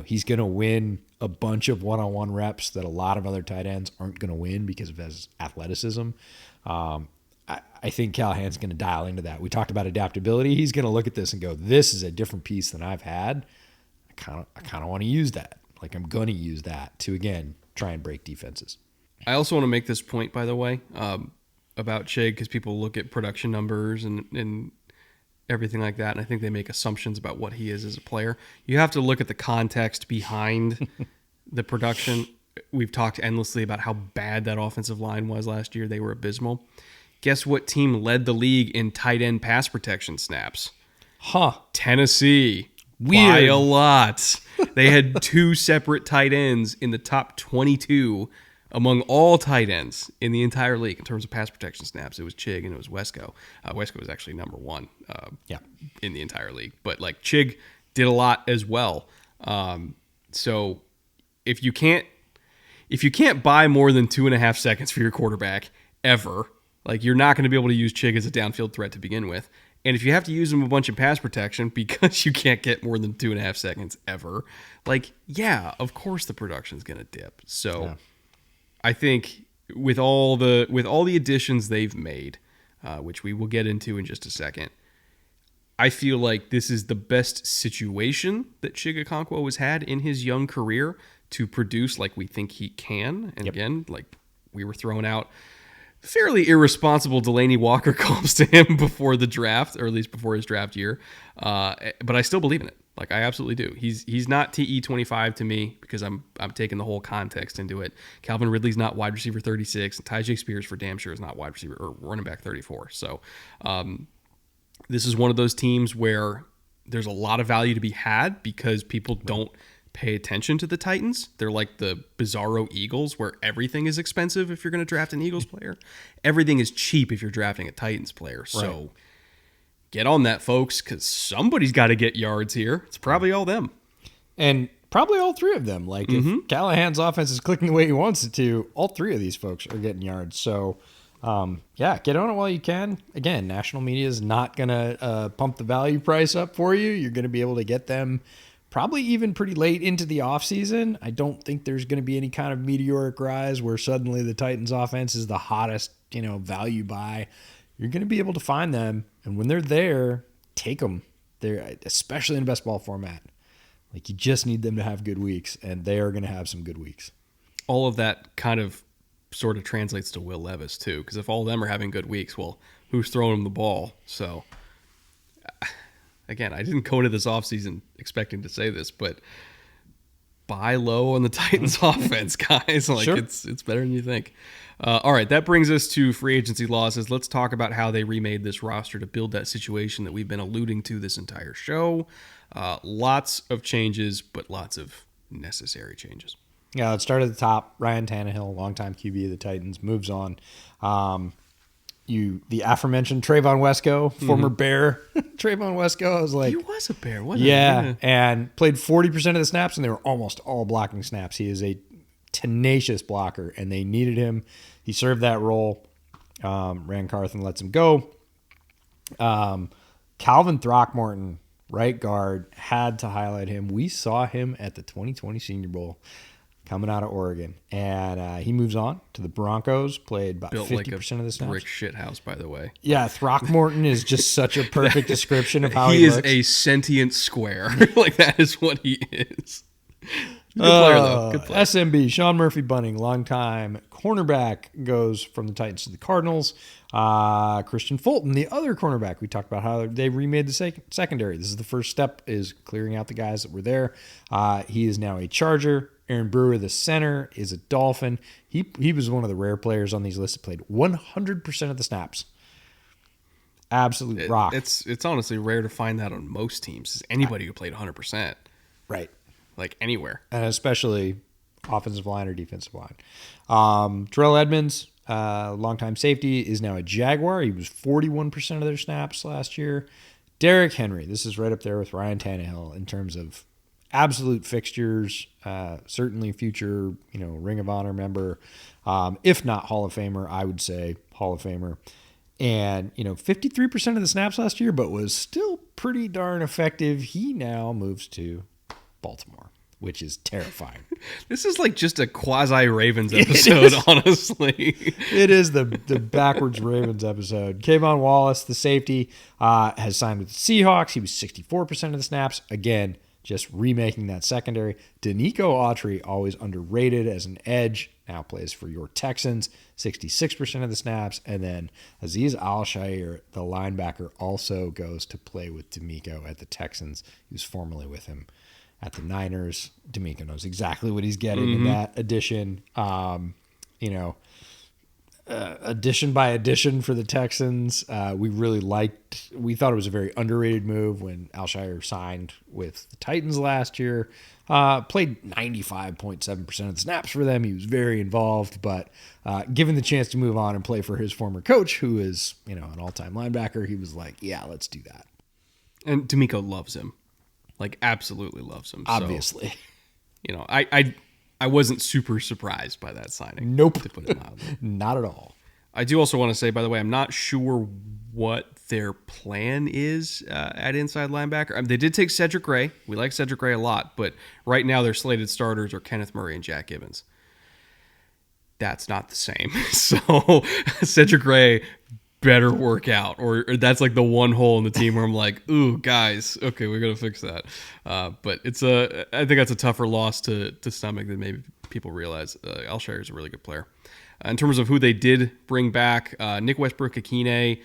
He's going to win a bunch of one-on-one reps that a lot of other tight ends aren't going to win because of his athleticism. I think Callahan's going to dial into that. We talked about adaptability. He's going to look at this and go, this is a different piece than I've had. I kind of want to use that. Like, I'm going to use that to, again, try and break defenses. I also want to make this point, by the way, about Chig, because people look at production numbers and everything like that, and I think they make assumptions about what he is as a player. You have to look at the context behind the production. We've talked endlessly about how bad that offensive line was last year. They were abysmal. Guess what team led the league in tight end pass protection snaps? Tennessee. Weird. By a lot. They had 2 separate tight ends in the top 22 among all tight ends in the entire league in terms of pass protection snaps. It was Chig and it was Wesco. Wesco was actually number 1 in the entire league. But like Chig did a lot as well. So if you can't buy more than 2.5 seconds for your quarterback ever, like, you're not going to be able to use Chig as a downfield threat to begin with. And if you have to use him a bunch of pass protection because you can't get more than 2.5 seconds ever, like, yeah, of course the production's going to dip. So yeah. I think with all the additions they've made, which we will get into in just a second, I feel like this is the best situation that Chig Okonkwo has had in his young career to produce like we think he can. And again, like, we were throwing out fairly irresponsible Delaney Walker calls to him before the draft, or at least before his draft year. But I still believe in it. Like, I absolutely do. He's not TE25 to me because I'm taking the whole context into it. Calvin Ridley's not wide receiver 36, and Tyjae Spears for damn sure is not wide receiver or running back 34. So This is one of those teams where there's a lot of value to be had because people don't pay attention to the Titans. They're like the bizarro Eagles where everything is expensive if you're going to draft an Eagles player. Everything is cheap if you're drafting a Titans player. So get on that, folks, because somebody's got to get yards here. It's probably all them. And probably all three of them. Like, if Callahan's offense is clicking the way he wants it to, all three of these folks are getting yards. So, get on it while you can. Again, national media is not going to pump the value price up for you. You're going to be able to get them probably even pretty late into the offseason. I don't think there's going to be any kind of meteoric rise where suddenly the Titans offense is the hottest, value buy. You're going to be able to find them. And when they're there, take them. They're, especially in best ball format. Like, you just need them to have good weeks, and they are going to have some good weeks. All of that kind of sort of translates to Will Levis, too, because if all of them are having good weeks, well, who's throwing them the ball? So, again, I didn't go into this offseason expecting to say this, but buy low on the Titans offense, guys. Like, sure. It's better than you think. All right, that brings us to free agency losses. Let's talk about how they remade this roster to build that situation that we've been alluding to this entire show. Lots of changes, but lots of necessary changes. Yeah, let's start at the top. Ryan Tannehill, longtime QB of the Titans, moves on. The aforementioned Trayvon Wesco, former Bear. Trayvon Wesco, I was like... He was a Bear, wasn't he? Yeah, and played 40% of the snaps, and they were almost all blocking snaps. He is a tenacious blocker, and they needed him. He served that role. Ran Carthen lets him go. Calvin Throckmorton, right guard, had to highlight him. We saw him at the 2020 Senior Bowl coming out of Oregon. And he moves on to the Broncos, played about 50% of the snaps. Brick shit house, by the way. Yeah, Throckmorton is just such a perfect description of how he is looks. A sentient square. Like, that is what he is. Good player, though. Good player. SMB, Sean Murphy-Bunting, longtime cornerback, goes from the Titans to the Cardinals. Christian Fulton, the other cornerback, we talked about how they remade the secondary. This is the first step, is clearing out the guys that were there. He is now a Charger. Aaron Brewer, the center, is a Dolphin. He was one of the rare players on these lists that played 100% of the snaps. Absolute rock. It's honestly rare to find that on most teams. Is anybody who played 100%. Right. Like, anywhere. And especially offensive line or defensive line. Terrell Edmonds, longtime safety, is now a Jaguar. He was 41% of their snaps last year. Derrick Henry, this is right up there with Ryan Tannehill in terms of absolute fixtures, certainly future, Ring of Honor member. If not Hall of Famer, I would say Hall of Famer. And, 53% of the snaps last year, but was still pretty darn effective. He now moves to Baltimore, which is terrifying. This is like just a quasi-Ravens episode, honestly. It is the backwards Ravens episode. Kayvon Wallace, the safety, has signed with the Seahawks. He was 64% of the snaps. Again, just remaking that secondary. Danico Autry, always underrated as an edge, now plays for your Texans, 66% of the snaps. And then Azeez Al-Shaair, the linebacker, also goes to play with D'Amico at the Texans. He was formerly with him at the Niners. D'Amico knows exactly what he's getting in that addition. Addition by addition for the Texans. We thought it was a very underrated move when Al-Shaair signed with the Titans last year. Played 95.7% of the snaps for them. He was very involved, but given the chance to move on and play for his former coach, who is, an all-time linebacker, he was like, yeah, let's do that. And D'Amico loves him. Like, absolutely loves him. Obviously. So, I wasn't super surprised by that signing. Nope. To put it mildly. Not at all. I do also want to say, by the way, I'm not sure what their plan is at inside linebacker. They did take Cedric Gray. We like Cedric Gray a lot, but right now their slated starters are Kenneth Murray and Jack Gibbons. That's not the same. So Cedric Gray better work out, or that's like the one hole in the team where I'm like, ooh, guys, okay, we got to fix that. But I think that's a tougher loss to stomach than maybe people realize. Al-Shaair is a really good player. In terms of who they did bring back, Nick Westbrook-Akine,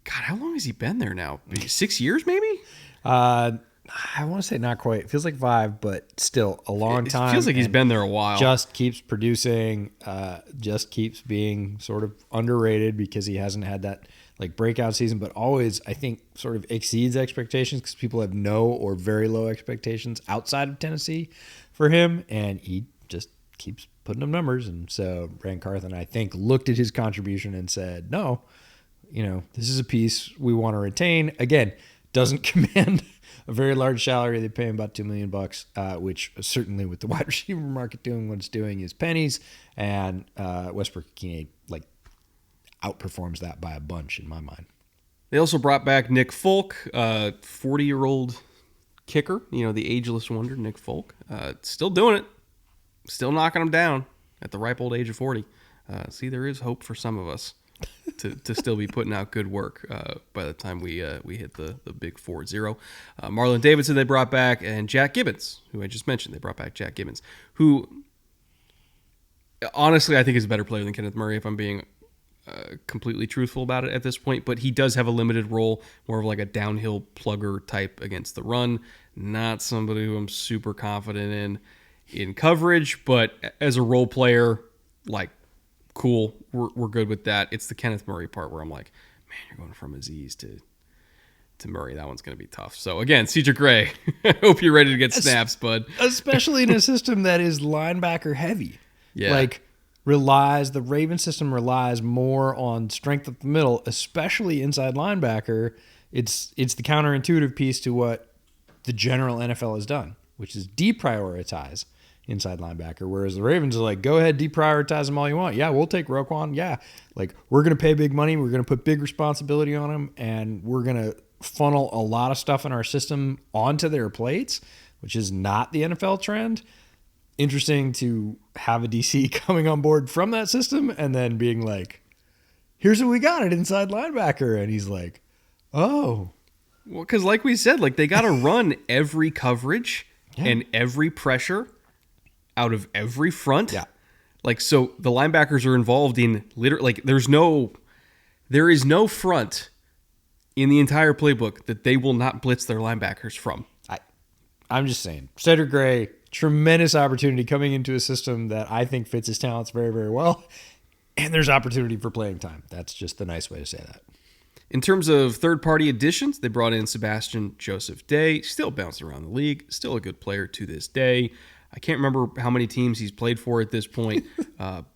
God, how long has he been there now? 6 years, maybe? I want to say not quite. It feels like 5, but still a long time. It feels like he's been there a while. Just keeps producing, just keeps being sort of underrated because he hasn't had that like breakout season, but always, I think, sort of exceeds expectations because people have no or very low expectations outside of Tennessee for him. And he just keeps putting up numbers. And so Brand Carthen, I think, looked at his contribution and said, no, this is a piece we want to retain. Again, doesn't command a very large salary. They pay him about $2 million, which certainly with the wide receiver market doing what it's doing is pennies. And Westbrook-Ikine outperforms that by a bunch in my mind. They also brought back Nick Folk, 40-year-old kicker, the ageless wonder, Nick Folk. Still doing it. Still knocking them down at the ripe old age of 40. See, there is hope for some of us to still be putting out good work by the time we hit the big 4-0. Marlon Davidson they brought back, and Jack Gibbons, who I just mentioned. They brought back Jack Gibbons, who honestly I think is a better player than Kenneth Murray, if I'm being completely truthful about it at this point, but he does have a limited role, more of like a downhill plugger type against the run. Not somebody who I'm super confident in coverage, but as a role player, like, cool, we're good with that. It's the Kenneth Murray part where I'm like, man, you're going from Aziz to Murray. That one's going to be tough. So again, Cedric Gray, I hope you're ready to get snaps, bud. Especially in a system that is linebacker heavy. Yeah. Like, the Raven system relies more on strength up the middle, especially inside linebacker. It's the counterintuitive piece to what the general NFL has done, which is deprioritize inside linebacker, whereas the Ravens are like, go ahead, deprioritize them all you want. Yeah, we'll take Roquan. Yeah, like, we're going to pay big money. We're going to put big responsibility on them, and we're going to funnel a lot of stuff in our system onto their plates, which is not the NFL trend. Interesting to have a DC coming on board from that system and then being like, here's what we got at inside linebacker. And he's like, oh. Well, because like we said, like, they got to run every coverage and every pressure out of every front. Yeah. Like, so the linebackers are involved in literally, like, there is no front in the entire playbook that they will not blitz their linebackers from. I'm just saying, Cedric Gray, tremendous opportunity coming into a system that I think fits his talents very, very well. And there's opportunity for playing time. That's just the nice way to say that. In terms of third-party additions, they brought in Sebastian Joseph Day, still bouncing around the league, still a good player to this day. I can't remember how many teams he's played for at this point,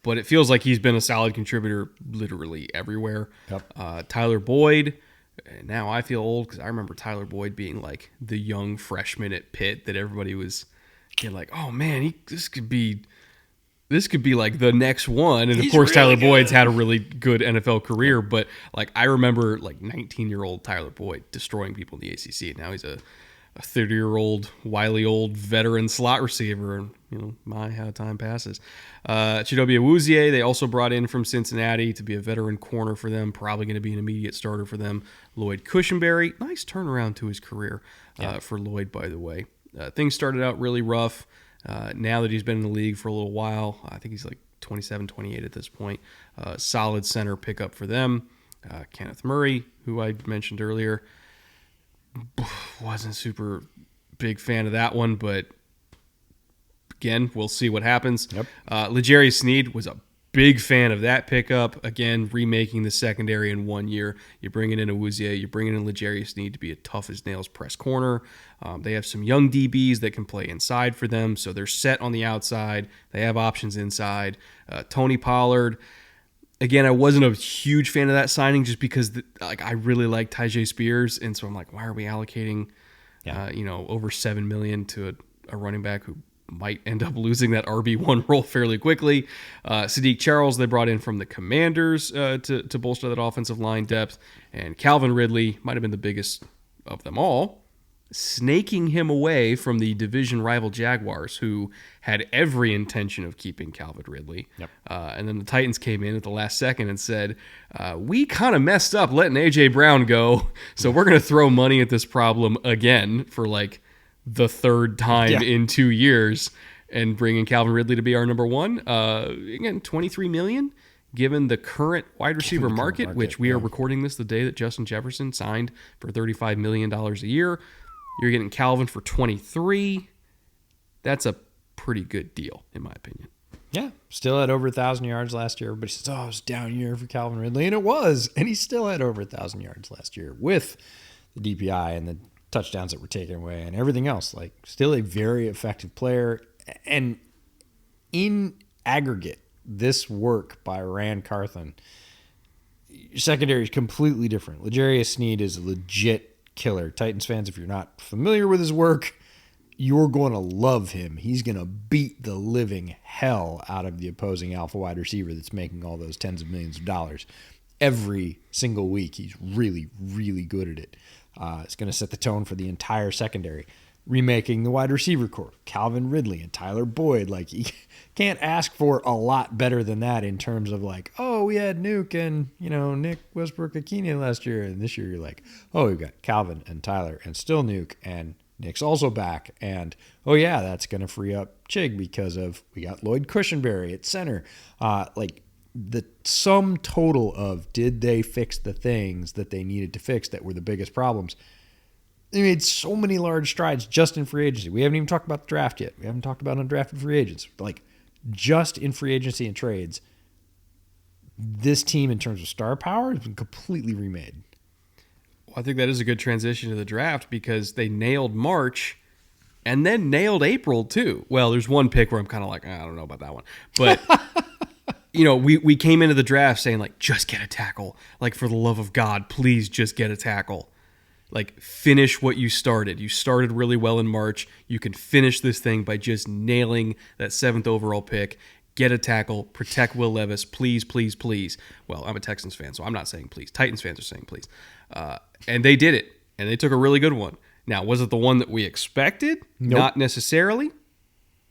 but it feels like he's been a solid contributor literally everywhere. Yep. Tyler Boyd, now I feel old because I remember Tyler Boyd being like the young freshman at Pitt that everybody was like, oh man, this could be like the next one. And of course, really Tyler Boyd's had a really good NFL career, but like, I remember like 19-year-old Tyler Boyd destroying people in the ACC. Now he's a 30-year-old, wily old veteran slot receiver. And, how time passes. Chidobe Awuzie, they also brought in from Cincinnati to be a veteran corner for them, probably going to be an immediate starter for them. Lloyd Cushenberry, nice turnaround to his career for Lloyd, by the way. Things started out really rough. Now that he's been in the league for a little while, I think he's like 27, 28 at this point. Solid center pickup for them. Kenneth Murray, who I mentioned earlier, wasn't super big fan of that one, but again, we'll see what happens. Yep. L'Jarius Sneed was a big fan of that pickup. Again, remaking the secondary in 1 year. You're bringing in Awuzie, you're bringing in L'Jarius Sneed to be a tough-as-nails press corner. They have some young DBs that can play inside for them, so they're set on the outside. They have options inside. Tony Pollard, again, I wasn't a huge fan of that signing just because I really like Tyjae Spears, and so I'm like, why are we allocating over $7 million to a running back who might end up losing that RB1 role fairly quickly? Sadiq Charles they brought in from the Commanders to bolster that offensive line depth, and Calvin Ridley might have been the biggest of them all, snaking him away from the division rival Jaguars, who had every intention of keeping Calvin Ridley. Yep. And then the Titans came in at the last second and said, we kind of messed up letting A.J. Brown go, so we're going to throw money at this problem again for like the third time in 2 years and bringing Calvin Ridley to be our number one. Again, $23 million. Given the current wide receiver market, which we are recording this the day that Justin Jefferson signed for $35 million a year, you're getting Calvin for 23. That's a pretty good deal, in my opinion. Yeah, still had over 1,000 yards last year. Everybody says, "Oh, it was a down year for Calvin Ridley," and it was. And he still had over 1,000 yards last year with the DPI and the touchdowns that were taken away and everything else. Like, still a very effective player. And in aggregate, this work by Rand Carthon, your secondary is completely different. L'Jarius Sneed is a legit killer. Titans fans, if you're not familiar with his work, you're going to love him. He's going to beat the living hell out of the opposing alpha wide receiver that's making all those tens of millions of dollars. Every single week, he's really, really good at it. It's going to set the tone for the entire secondary. Remaking the wide receiver corps, Calvin Ridley and Tyler Boyd. Like, you can't ask for a lot better than that in terms of like, oh, we had Nuke and, Nick Westbrook-Akine last year. And this year you're like, oh, we've got Calvin and Tyler and still Nuke and Nick's also back. And, oh, yeah, that's going to free up Chig because we got Lloyd Cushenberry at center. Like, the sum total of did they fix the things that they needed to fix that were the biggest problems? They made so many large strides just in free agency. We haven't even talked about the draft yet. We haven't talked about undrafted free agents. Like, just in free agency and trades, this team in terms of star power has been completely remade. Well, I think that is a good transition to the draft because they nailed March and then nailed April too. Well, there's one pick where I'm kind of like, I don't know about that one. But, we came into the draft saying, like, just get a tackle. Like, for the love of God, please just get a tackle. Like, finish what you started. You started really well in March. You can finish this thing by just nailing that 7th overall pick. Get a tackle. Protect Will Levis. Please, please, please. Well, I'm a Texans fan, so I'm not saying please. Titans fans are saying please. And they did it, and they took a really good one. Now, was it the one that we expected? Nope. Not necessarily.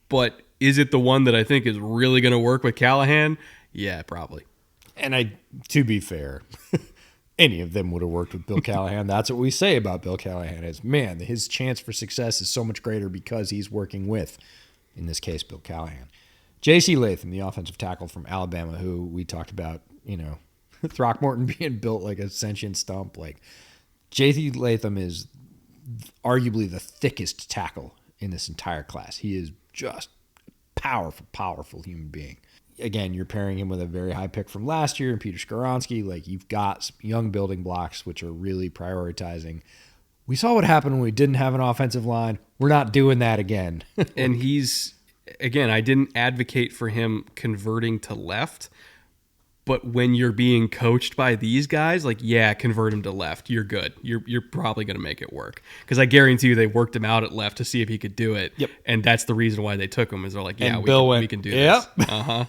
But is it the one that I think is really going to work with Callahan? Yeah, probably. And to be fair, any of them would have worked with Bill Callahan. That's what we say about Bill Callahan is, man, his chance for success is so much greater because he's working with, in this case, Bill Callahan. J.C. Latham, the offensive tackle from Alabama, who we talked about, Throckmorton being built like a sentient stump. Like, J.C. Latham is arguably the thickest tackle in this entire class. He is just powerful, powerful human being. Again, you're pairing him with a very high pick from last year, Peter Skoronski. Like, you've got some young building blocks, which are really prioritizing. We saw what happened when we didn't have an offensive line. We're not doing that again. And I didn't advocate for him converting to left, but when you're being coached by these guys, like, yeah, convert him to left. You're good. You're probably going to make it work. Because I guarantee you they worked him out at left to see if he could do it. Yep. And that's the reason why they took him, is they're like, yeah, we can do yep. this. Uh-huh.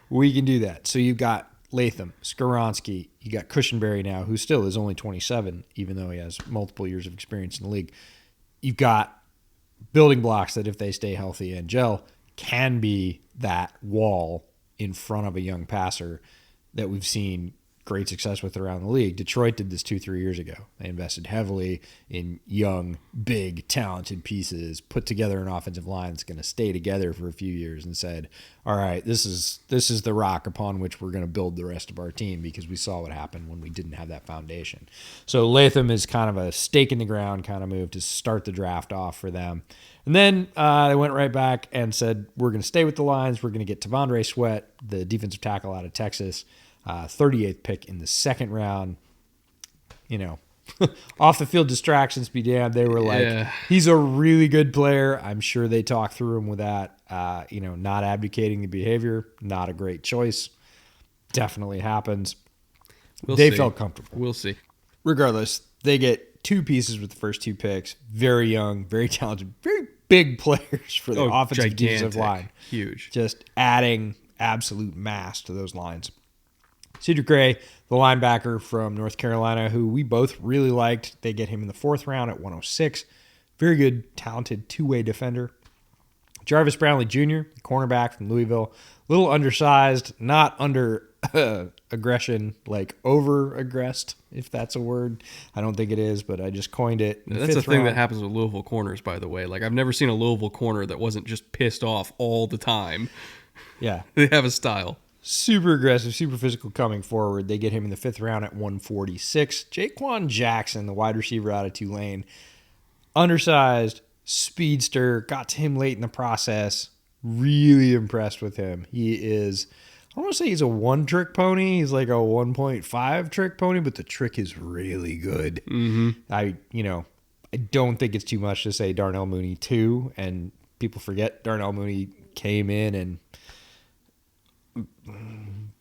We can do that. So you've got Latham, Skoronski, you got Cushenberry now, who still is only 27, even though he has multiple years of experience in the league. You've got building blocks that, if they stay healthy and gel, can be that wall in front of a young passer that we've seen great success with around the league. Detroit did this 2-3 years ago. They invested heavily in young, big, talented pieces, put together an offensive line that's going to stay together for a few years, and said, all right, this is the rock upon which we're going to build the rest of our team, because we saw what happened when we didn't have that foundation. So Latham is kind of a stake in the ground kind of move to start the draft off for them. And then they went right back and said, we're going to stay with the lines. We're going to get Tavondre Sweat, the defensive tackle out of Texas, 38th pick in the second round. Off the field distractions be damned. They were like, he's a really good player. I'm sure they talked through him with that. Not advocating the behavior, not a great choice. Definitely happens. They felt comfortable. We'll see. Regardless, they get two pieces with the first two picks. Very young, very talented, very big players for the offensive defensive line. Huge. Just adding absolute mass to those lines. Cedric Gray, the linebacker from North Carolina, who we both really liked. They get him in the 4th round at 106. Very good, talented two-way defender. Jarvis Brownlee Jr., the cornerback from Louisville. A little undersized, not under aggression, like over-aggressed, if that's a word. I don't think it is, but I just coined it. That's the thing that happens with Louisville corners, by the way. Like, I've never seen a Louisville corner that wasn't just pissed off all the time. Yeah. They have a style. Super aggressive, super physical coming forward. They get him in the 5th round at 146. Jaquan Jackson, the wide receiver out of Tulane. Undersized, speedster, got to him late in the process. Really impressed with him. He is, I don't want to say he's a one-trick pony. He's like a 1.5 trick pony, but the trick is really good. I don't think it's too much to say Darnell Mooney too, and people forget Darnell Mooney came in and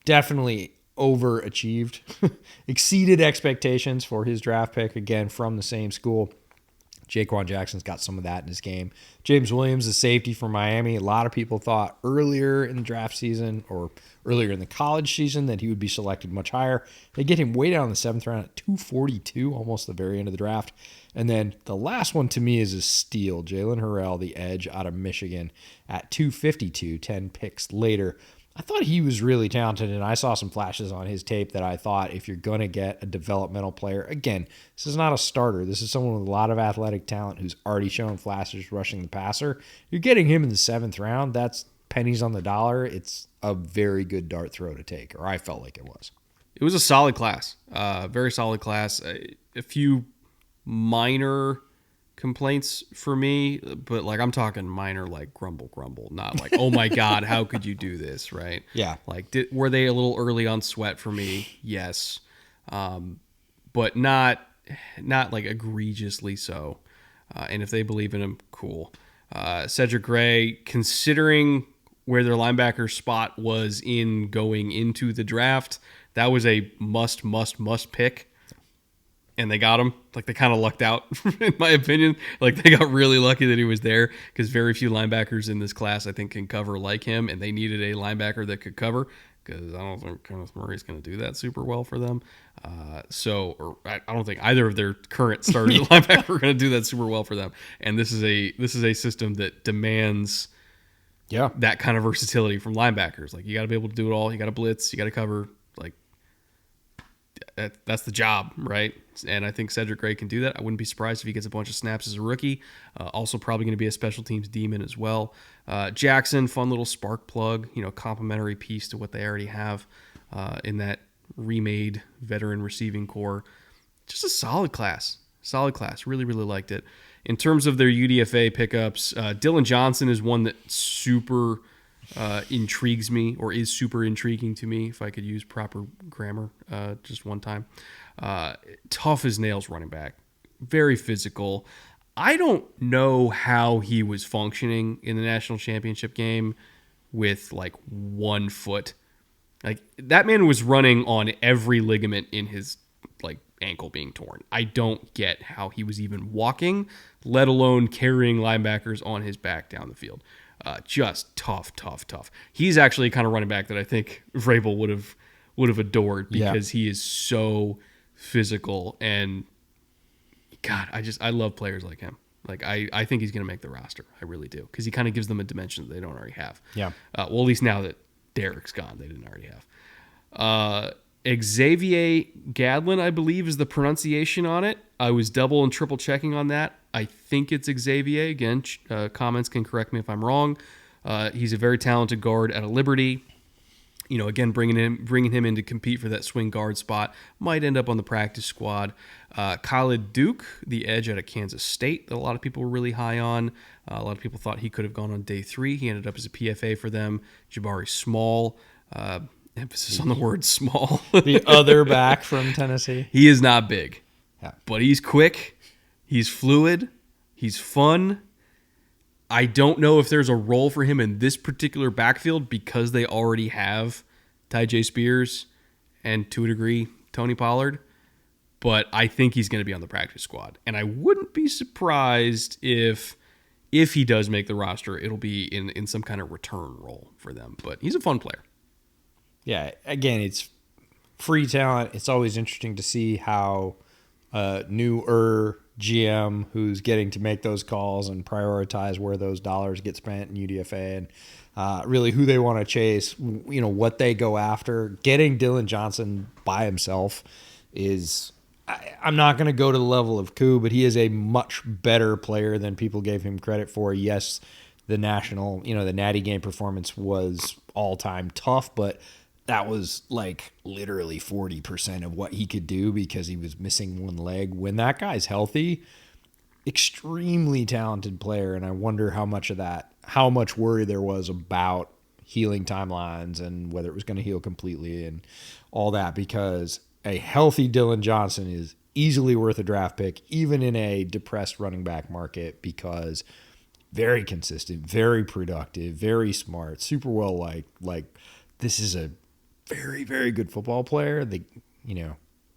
definitely overachieved, exceeded expectations for his draft pick, again, from the same school. Jaquan Jackson's got some of that in his game. James Williams, the safety from Miami. A lot of people thought earlier in the draft season or earlier in the college season that he would be selected much higher. They get him way down in the 7th round at 242, almost the very end of the draft. And then the last one to me is a steal. Jalen Harrell, the edge out of Michigan, at 252, 10 picks later. I thought he was really talented, and I saw some flashes on his tape that I thought if you're going to get a developmental player, again, this is not a starter. This is someone with a lot of athletic talent who's already shown flashes rushing the passer. You're getting him in the 7th round. That's pennies on the dollar. It's a very good dart throw to take, or I felt like it was. It was a solid class, very solid class. A few minor complaints for me, but like I'm talking minor, like grumble, not like, oh my God, how could you do this, right? Yeah. Like, were they a little early on Sweat for me? Yes. But not like egregiously so. And if they believe in him, cool. Cedric Gray, considering where their linebacker spot was in going into the draft, that was a must pick. And they got him. Like, they kind of lucked out, in my opinion. Like, they got really lucky that he was there because very few linebackers in this class, I think, can cover like him. And they needed a linebacker that could cover because I don't think Kenneth Murray's going to do that super well for them. I don't think either of their current starters linebacker are going to do that super well for them. And this is a system that demands that kind of versatility from linebackers. Like, you got to be able to do it all. You got to blitz. You got to cover. Like, that's the job, right? And I think Cedric Gray can do that. I wouldn't be surprised if he gets a bunch of snaps as a rookie. Also probably going to be a special teams demon as well. Jackson, fun little spark plug, complementary piece to what they already have in that remade veteran receiving core. Just a solid class. Really, really liked it. In terms of their UDFA pickups, Dylan Johnson is one that super intrigues me, or is super intriguing to me, if I could use proper grammar just one time. Tough as nails running back. Very physical. I don't know how he was functioning in the national championship game with like 1 foot. Like, that man was running on every ligament in his like ankle being torn. I don't get how he was even walking, let alone carrying linebackers on his back down the field. Just tough. He's actually a kind of running back that I think Vrabel would have adored because he is so physical, and God, I love players like him. Like, I think he's going to make the roster. I really do, because he kind of gives them a dimension that they don't already have. Yeah. Well, at least now that Derek's gone, they didn't already have. Xavier Gadlin, I believe, is the pronunciation on it. I was double and triple checking on that. I think it's Xavier. Again, comments can correct me if I'm wrong. He's a very talented guard at a Liberty. Again, bringing him in to compete for that swing guard spot. Might end up on the practice squad. Khalid Duke, the edge out of Kansas State, that a lot of people were really high on. A lot of people thought he could have gone on day 3. He ended up as a PFA for them. Jabari Small, emphasis on the word small. The other back from Tennessee. He is not big, but he's quick. He's fluid. He's fun. I don't know if there's a role for him in this particular backfield because they already have Tyjae Spears and, to a degree, Tony Pollard. But I think he's going to be on the practice squad. And I wouldn't be surprised if he does make the roster, it'll be in some kind of return role for them. But he's a fun player. Yeah, again, it's free talent. It's always interesting to see how newer GM who's getting to make those calls and prioritize where those dollars get spent in UDFA and really who they want to chase, what they go after. Getting Dylan Johnson by himself is, I'm not going to go to the level of Koo, but he is a much better player than people gave him credit for. Yes, the national, the Natty game performance was all-time tough, but that was like literally 40% of what he could do because he was missing one leg. When that guy's healthy, extremely talented player, and I wonder how much of that, how much worry there was about healing timelines and whether it was going to heal completely and all that, because a healthy Dylan Johnson is easily worth a draft pick, even in a depressed running back market, because very consistent, very productive, very smart, super well liked. Like, this is a very, very good football player.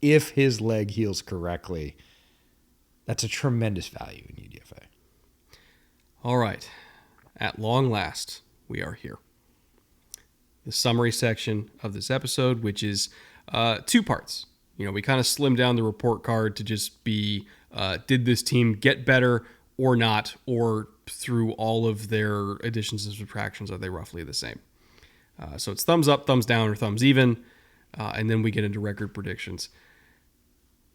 If his leg heals correctly, that's a tremendous value in UDFA. All right. At long last, we are here. The summary section of this episode, which is 2 parts. We kind of slimmed down the report card to just be, did this team get better or not, or through all of their additions and subtractions, are they roughly the same? So it's thumbs up, thumbs down, or thumbs even, and then we get into record predictions.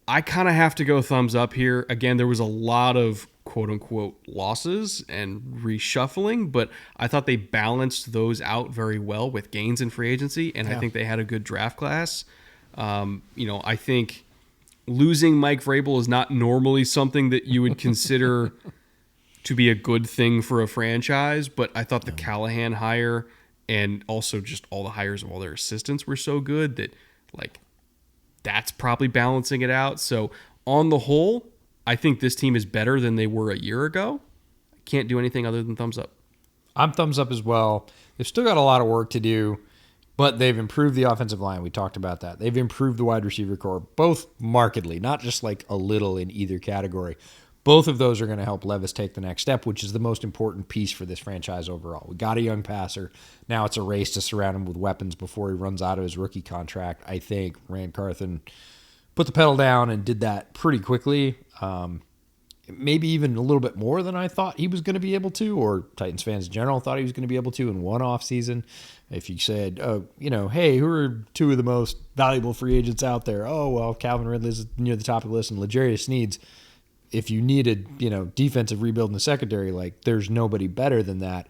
I kind of have to go thumbs up here. Again, there was a lot of quote-unquote losses and reshuffling, but I thought they balanced those out very well with gains in free agency, and I think they had a good draft class. I think losing Mike Vrabel is not normally something that you would consider to be a good thing for a franchise, but I thought the Callahan hire and also just all the hires of all their assistants were so good that, like, that's probably balancing it out. So on the whole, I think this team is better than they were a year ago. I can't do anything other than thumbs up. I'm thumbs up as well. They've still got a lot of work to do, but they've improved the offensive line. We talked about that. They've improved the wide receiver core, both markedly, not just like a little in either category. Both of those are going to help Levis take the next step, which is the most important piece for this franchise overall. We got a young passer. Now it's a race to surround him with weapons before he runs out of his rookie contract. I think Rand Carthen put the pedal down and did that pretty quickly. Maybe even a little bit more than I thought he was going to be able to, or Titans fans in general thought he was going to be able to in one offseason. If you said, hey, who are 2 of the most valuable free agents out there? Oh, well, Calvin Ridley's near the top of the list, and L'Jarius Sneed's. If you needed, defensive rebuild in the secondary, like, there's nobody better than that.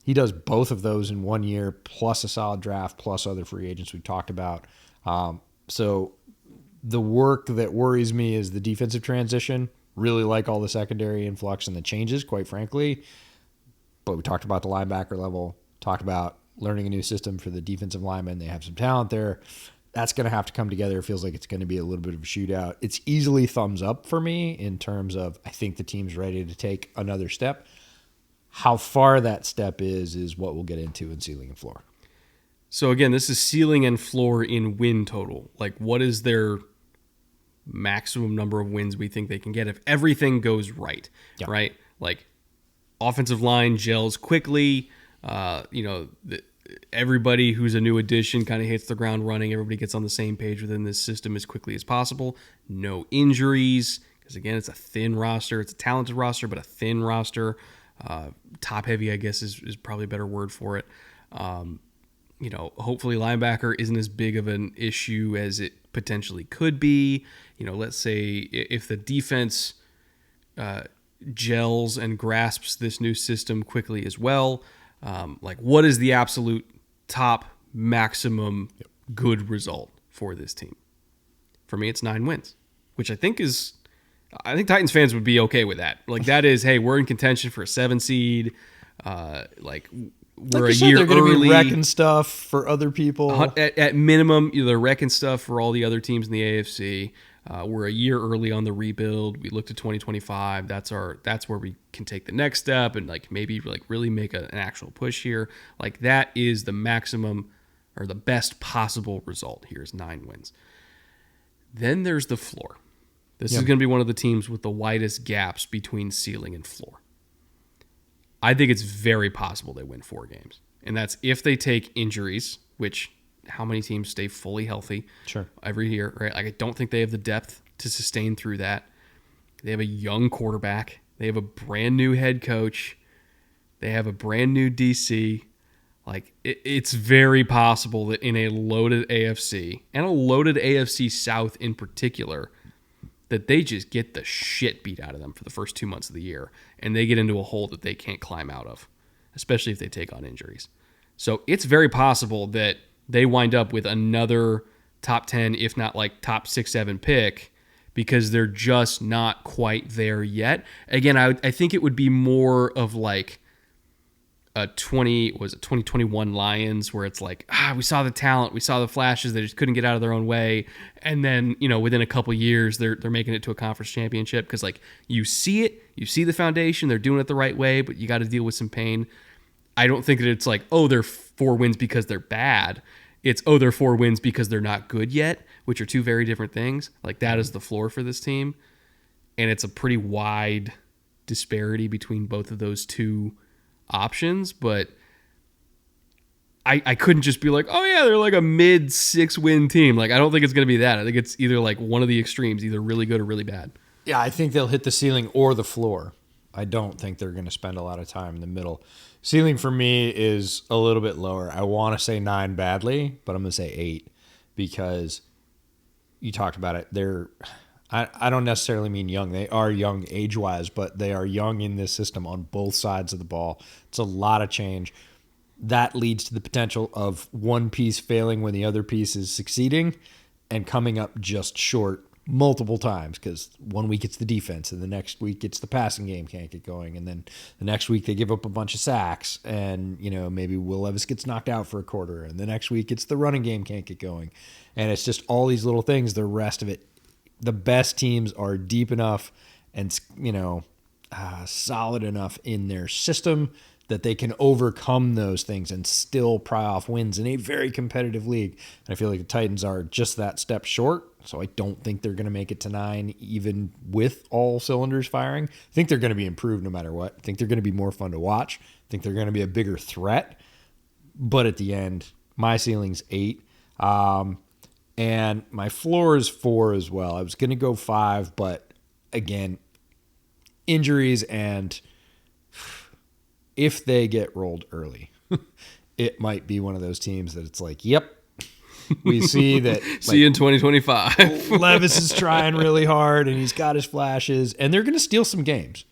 He does both of those in 1 year, plus a solid draft, plus other free agents we've talked about. So the work that worries me is the defensive transition. Really like all the secondary influx and the changes, quite frankly. But we talked about the linebacker level, talked about learning a new system for the defensive linemen. They have some talent there. That's going to have to come together. It feels like it's going to be a little bit of a shootout. It's easily thumbs up for me in terms of, I think the team's ready to take another step. How far that step is what we'll get into in ceiling and floor. So again, this is ceiling and floor in win total. Like, what is their maximum number of wins we think they can get if everything goes right, right? Like, offensive line gels quickly, everybody who's a new addition kind of hits the ground running. Everybody gets on the same page within this system as quickly as possible. No injuries, because again, it's a thin roster. It's a talented roster, but a thin roster. Top heavy, I guess, is probably a better word for it. Hopefully linebacker isn't as big of an issue as it potentially could be. Let's say if the defense gels and grasps this new system quickly as well, what is the absolute top maximum good result for this team? For me, it's 9 wins, which I think Titans fans would be okay with that. Like, that is, hey, we're in contention for a 7 seed. We're a year they're going to early. be wrecking stuff for other people. At minimum, they're wrecking stuff for all the other teams in the AFC. We're a year early on the rebuild. We look to 2025. That's where we can take the next step and maybe really make an actual push here. That is the maximum or the best possible result. Here's 9 wins. Then there's the floor. This is going to be one of the teams with the widest gaps between ceiling and floor. I think it's very possible they win 4 games. And that's if they take injuries, which how many teams stay fully healthy every year, right? I don't think they have the depth to sustain through that. They have a young quarterback. They have a brand new head coach. They have a brand new DC. It's very possible that in a loaded AFC, and a loaded AFC South in particular, that they just get the shit beat out of them for the first 2 months of the year, and they get into a hole that they can't climb out of, especially if they take on injuries. So it's very possible that they wind up with another top 10, if not top 6, 7 pick, because they're just not quite there yet. Again, I think it would be more of a 2021 Lions where it's like, we saw the talent, we saw the flashes, they just couldn't get out of their own way, and then within a couple years they're making it to a conference championship because like you see the foundation, they're doing it the right way, but you got to deal with some pain. I don't think that it's like, they're 4 wins because they're bad. It's they're 4 wins because they're not good yet, which are two very different things. Like that is the floor for this team, and it's a pretty wide disparity between both of those two options, but I couldn't just be like, they're like a mid 6-win team. Like I don't think it's going to be that. I think it's either like one of the extremes, either really good or really bad. Yeah, I think they'll hit the ceiling or the floor. I don't think they're going to spend a lot of time in the middle. Ceiling for me is a little bit lower. I want to say 9 badly, but I'm going to say 8 because you talked about it. I don't necessarily mean young. They are young age-wise, but they are young in this system on both sides of the ball. It's a lot of change. That leads to the potential of one piece failing when the other piece is succeeding and coming up just short multiple times because one week it's the defense and the next week it's the passing game can't get going, and then the next week they give up a bunch of sacks and maybe Will Levis gets knocked out for a quarter, and the next week it's the running game can't get going, and it's just all these little things. The rest of it, the best teams are deep enough and solid enough in their system that they can overcome those things and still pry off wins in a very competitive league. And I feel like the Titans are just that step short, so I don't think they're going to make it to 9 even with all cylinders firing. I think they're going to be improved no matter what. I think they're going to be more fun to watch. I think they're going to be a bigger threat. But at the end, my ceiling's 8. And my floor is 4 as well. I was going to go 5, but again, injuries, and if they get rolled early, it might be one of those teams that it's like, yep, we see that. See you in 2025. Levis is trying really hard, and he's got his flashes, and they're going to steal some games.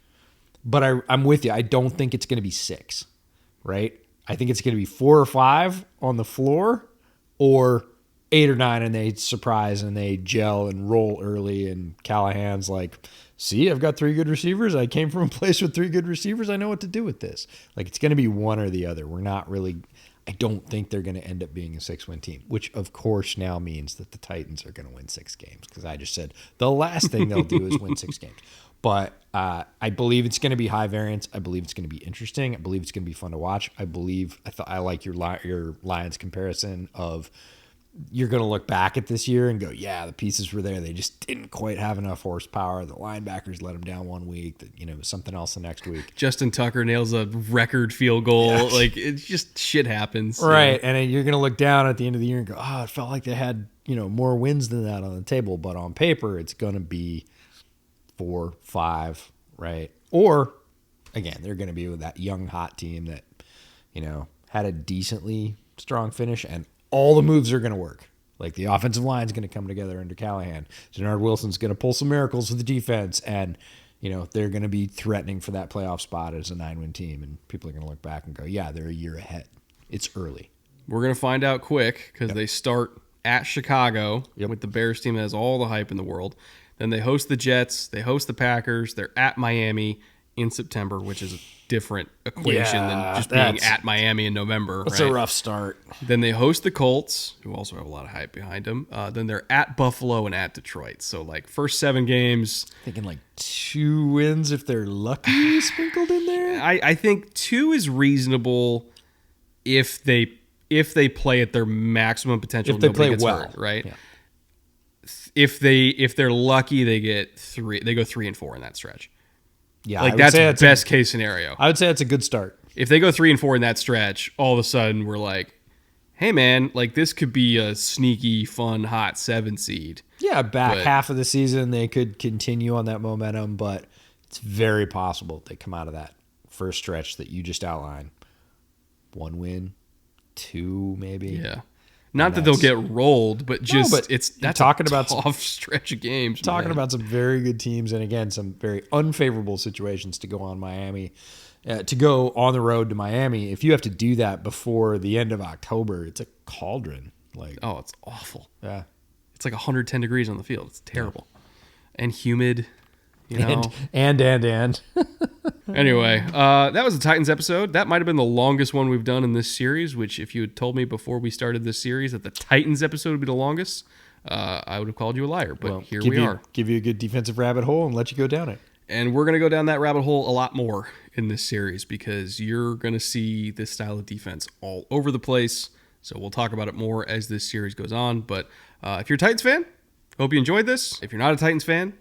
But I'm with you. I don't think it's going to be 6, right? I think it's going to be 4 or 5 on the floor, or 8 or 9, and they surprise and they gel and roll early, and Callahan's like, see, I've got 3 good receivers. I came from a place with 3 good receivers. I know what to do with this. Like, it's going to be one or the other. I don't think they're going to end up being a 6-win team, which of course now means that the Titans are going to win 6 games because I just said the last thing they'll do is win 6 games. But I believe it's going to be high variance. I believe it's going to be interesting. I believe it's going to be fun to watch. I like your Lions comparison of you're going to look back at this year and go, yeah, the pieces were there. They just didn't quite have enough horsepower. The linebackers let them down one week. Something else the next week. Justin Tucker nails a record field goal. Yeah. Like, it's just shit happens. Right. And then you're going to look down at the end of the year and go, it felt like they had, more wins than that on the table. But on paper, it's going to be 4, 5, right? Or, again, they're going to be with that young, hot team that, had a decently strong finish, and all the moves are going to work. Like, the offensive line is going to come together under Callahan. Jannard Wilson's going to pull some miracles with the defense, and, they're going to be threatening for that playoff spot as a 9-win team, and people are going to look back and go, yeah, they're a year ahead. It's early. We're going to find out quick because they start at Chicago with the Bears team that has all the hype in the world. Then they host the Jets. They host the Packers. They're at Miami in September, which is a different equation than just being at Miami in November. That's a rough start. Then they host the Colts, who also have a lot of hype behind them. Then they're at Buffalo and at Detroit. So, first 7 games. Thinking 2 wins if they're lucky sprinkled in there. I think 2 is reasonable if they play at their maximum potential. If they play well, hurt, right? Yeah. If they're lucky, they get 3. They go 3-4 in that stretch. Yeah, that's best case scenario. I would say that's a good start. If they go 3-4 in that stretch, all of a sudden we're like, hey man, this could be a sneaky, fun, hot 7 seed. Yeah, half of the season they could continue on that momentum, but it's very possible they come out of that first stretch that you just outlined. 1 win, 2 maybe. Yeah. Not that they'll get rolled, but that's talking a about tough stretch of games. Talking about some very good teams, and again, some very unfavorable situations to go on to go on the road to Miami. If you have to do that before the end of October, it's a cauldron. It's awful. Yeah, it's 110 degrees on the field. It's terrible, and humid. You know? And. Anyway, that was the Titans episode. That might have been the longest one we've done in this series, which if you had told me before we started this series that the Titans episode would be the longest, I would have called you a liar. But here we are. Give you a good defensive rabbit hole and let you go down it. And we're going to go down that rabbit hole a lot more in this series because you're going to see this style of defense all over the place. So we'll talk about it more as this series goes on. But if you're a Titans fan, hope you enjoyed this. If you're not a Titans fan,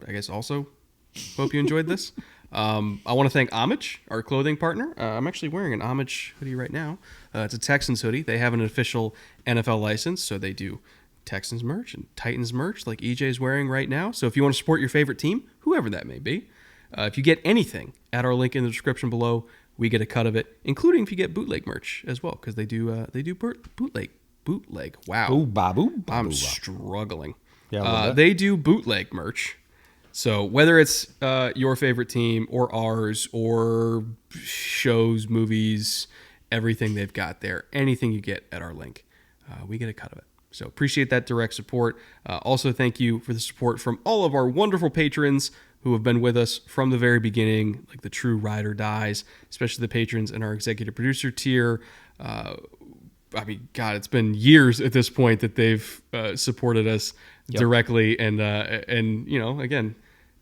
I guess also hope you enjoyed this. I want to thank Homage, our clothing partner. I'm actually wearing an Homage hoodie right now. It's a Texans hoodie. They have an official NFL license, so they do Texans merch and Titans merch like EJ is wearing right now. So if you want to support your favorite team, whoever that may be, if you get anything at our link in the description below, we get a cut of it, including if you get bootleg merch as well, because they do bootleg. Wow, I'm struggling. Yeah, they do bootleg merch. So whether it's your favorite team or ours or shows, movies, everything they've got there, anything you get at our link, we get a cut of it. So appreciate that direct support. Also, thank you for the support from all of our wonderful patrons who have been with us from the very beginning, like the true ride or dies, especially the patrons in our executive producer tier. I mean, God, it's been years at this point that they've supported us directly. And you know, again,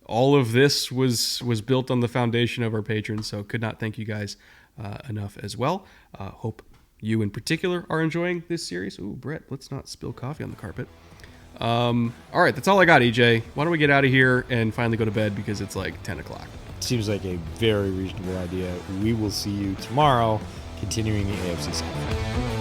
all of this was built on the foundation of our patrons. So could not thank you guys enough as well. Hope you in particular are enjoying this series. Ooh, Brett, let's not spill coffee on the carpet. All right, that's all I got, EJ. Why don't we get out of here and finally go to bed because it's like 10 o'clock. Seems like a very reasonable idea. We will see you tomorrow, continuing the AFC South.